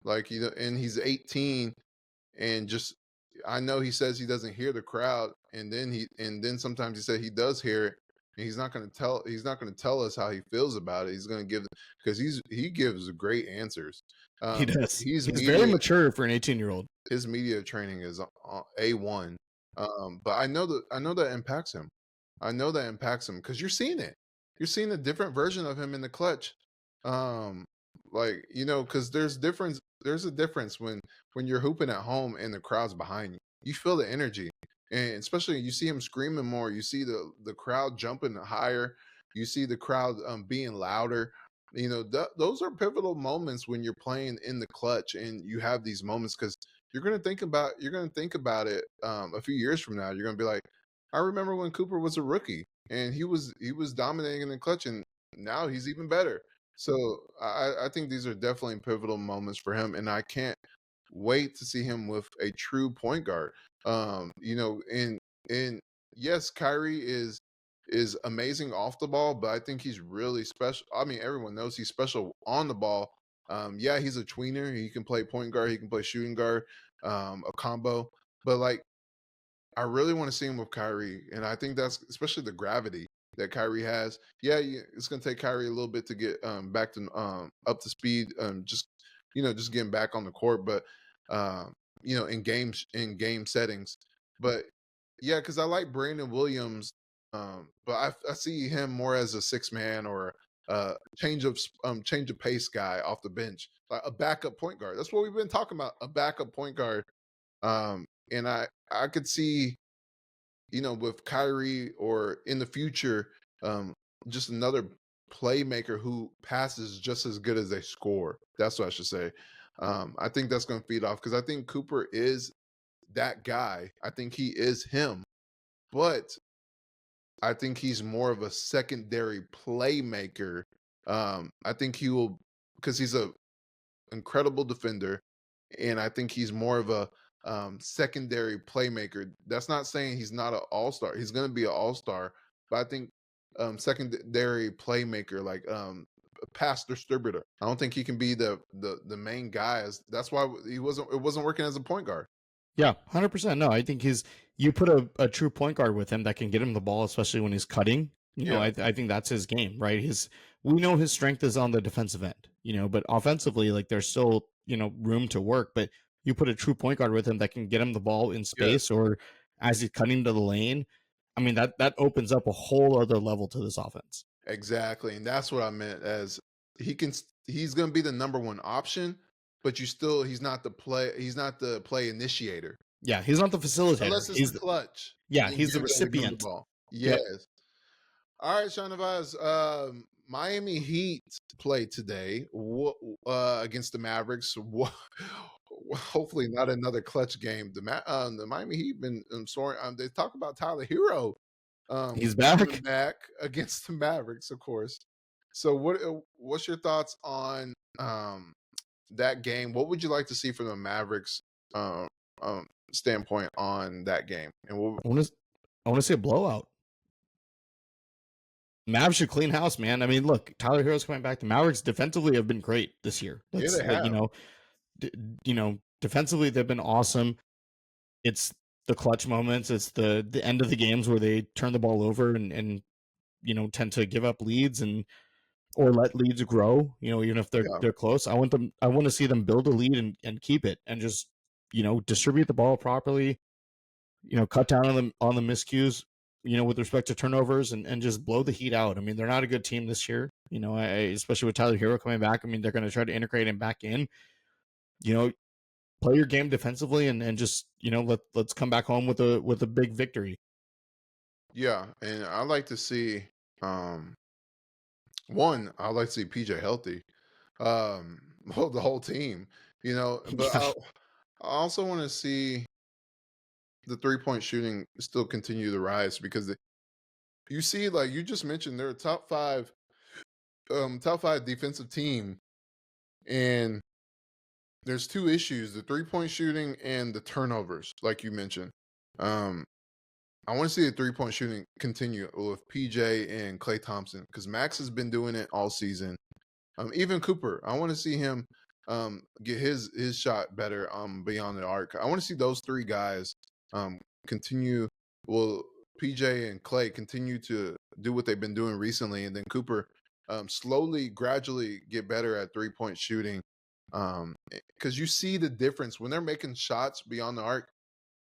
[SPEAKER 1] like and he's 18, and just I know he says he doesn't hear the crowd, and then sometimes he said he does hear it, and he's not gonna tell us how he feels about it. He's gonna give because he gives great answers.
[SPEAKER 2] He does.
[SPEAKER 1] He's
[SPEAKER 2] He's very
[SPEAKER 1] media
[SPEAKER 2] mature for an 18-year-old.
[SPEAKER 1] his media training is A1. But I know that impacts him. I know that impacts him because you're seeing it. You're seeing a different version of him in the clutch. Um, like because there's a difference when you're hooping at home and the crowd's behind you. You feel the energy, and especially you see him screaming more. You see the crowd jumping higher. You see the crowd being louder. Those are pivotal moments when you're playing in the clutch, and you have these moments because you're gonna think about it a few years from now. You're gonna be like, I remember when Cooper was a rookie and he was dominating in the clutch, and now he's even better. So I think these are definitely pivotal moments for him, and I can't wait to see him with a true point guard. And yes, Kyrie is amazing off the ball, but I think he's really special. I mean, everyone knows he's special on the ball. Yeah, he's a tweener. He can play point guard. He can play shooting guard, a combo. But like, I really want to see him with Kyrie, and I think that's especially the gravity that Kyrie has. Yeah, it's gonna take Kyrie a little bit to get back to up to speed. Just just getting back on the court, but in game settings. But yeah, because I like Brandon Williams, but I see him more as a six man or change of pace guy off the bench, like a backup point guard. That's what we've been talking about, a backup point guard. And I could see with Kyrie or in the future, just another playmaker who passes just as good as they score. That's what I should say. I think that's going to feed off because I think Cooper is that guy. I think he is him, but I think he's more of a secondary playmaker. I think he will because he's a incredible defender, and I think he's more of a secondary playmaker. That's not saying he's not an all star. He's going to be an all star, but I think secondary playmaker, like a pass distributor. I don't think he can be the main guy. That's why it wasn't working as a point guard.
[SPEAKER 2] Yeah, 100%. No, I think you put a true point guard with him that can get him the ball, especially when he's cutting.
[SPEAKER 1] Yeah,
[SPEAKER 2] I think that's his game, right? We know his strength is on the defensive end, but offensively, like there's still, room to work. But you put a true point guard with him that can get him the ball in
[SPEAKER 1] Yes,
[SPEAKER 2] space or as he's cutting to the lane. I mean, that opens up a whole other level to this offense.
[SPEAKER 1] exactly, and that's what I meant as he's gonna be the number one option, but he's not the play initiator.
[SPEAKER 2] Yeah, he's not the facilitator.
[SPEAKER 1] Unless it's the clutch,
[SPEAKER 2] Yeah,
[SPEAKER 1] then
[SPEAKER 2] he's the
[SPEAKER 1] you're gonna give him the
[SPEAKER 2] recipient.
[SPEAKER 1] ball.
[SPEAKER 2] Yep.
[SPEAKER 1] Yes. All right, Shahnavaz. Miami Heat played today against the Mavericks. Hopefully, not another clutch game. The Miami Heat been soaring. They talk about Tyler Hero
[SPEAKER 2] He's
[SPEAKER 1] coming
[SPEAKER 2] back.
[SPEAKER 1] back against the Mavericks, of course. So, what's your thoughts on that game? What would you like to see from the Mavericks standpoint on that game? And
[SPEAKER 2] I want to see a blowout. Mavs should clean house, man. I mean, look, Tyler Hero's coming back. The Mavericks defensively have been great this year.
[SPEAKER 1] yeah,
[SPEAKER 2] That's
[SPEAKER 1] they have.
[SPEAKER 2] d- defensively they've been awesome. It's the clutch moments. It's the end of the games where they turn the ball over and tend to give up leads and or let leads grow. Even if
[SPEAKER 1] Yeah,
[SPEAKER 2] they're close. I want to see them build a lead and keep it and just distribute the ball properly. Cut down on the miscues. With respect to turnovers and just blow the Heat out. I mean, they're not a good team this year. Especially with Tyler Hero coming back. I mean, they're going to try to integrate him back in. Play your game defensively and just let's come back home with a big victory.
[SPEAKER 1] yeah, and I like to see one. I like to see PJ healthy, well, the whole team. But
[SPEAKER 2] Yeah,
[SPEAKER 1] I also want to see the 3-point shooting still continue to rise because you see, like you just mentioned, they're a top five defensive team, and there's two issues: the 3-point shooting and the turnovers, like you mentioned. Um, I want to see the 3-point shooting continue with PJ and Klay Thompson because Max has been doing it all season. Even Cooper, I want to see him get his shot better beyond the arc. I want to see those three guys um, continue. Well, PJ and Clay continue to do what they've been doing recently, and then Cooper slowly, gradually get better at 3-point shooting. Because you see the difference when they're making shots beyond the arc.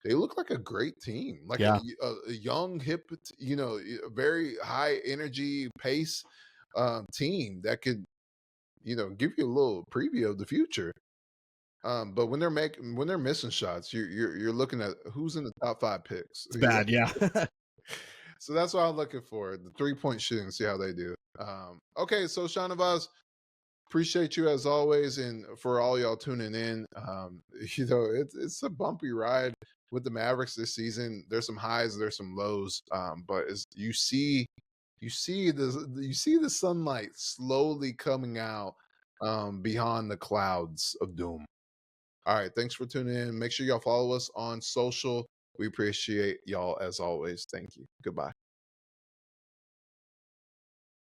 [SPEAKER 1] They look like a great team, like
[SPEAKER 2] yeah,
[SPEAKER 1] a young, hip, a very high energy pace team that could give you a little preview of the future. But when they're missing shots, you're looking at who's in the top five picks.
[SPEAKER 2] it's bad. Yeah,
[SPEAKER 1] So that's what I'm looking for: the 3-point shooting. See how they do. Okay, so Shahnavaz, appreciate you as always, and for all y'all tuning in. It's a bumpy ride with the Mavericks this season. There's some highs, there's some lows, but as you see the sunlight slowly coming out beyond the clouds of doom. All right, thanks for tuning in. Make sure y'all follow us on social. We appreciate y'all as always. Thank you. Goodbye.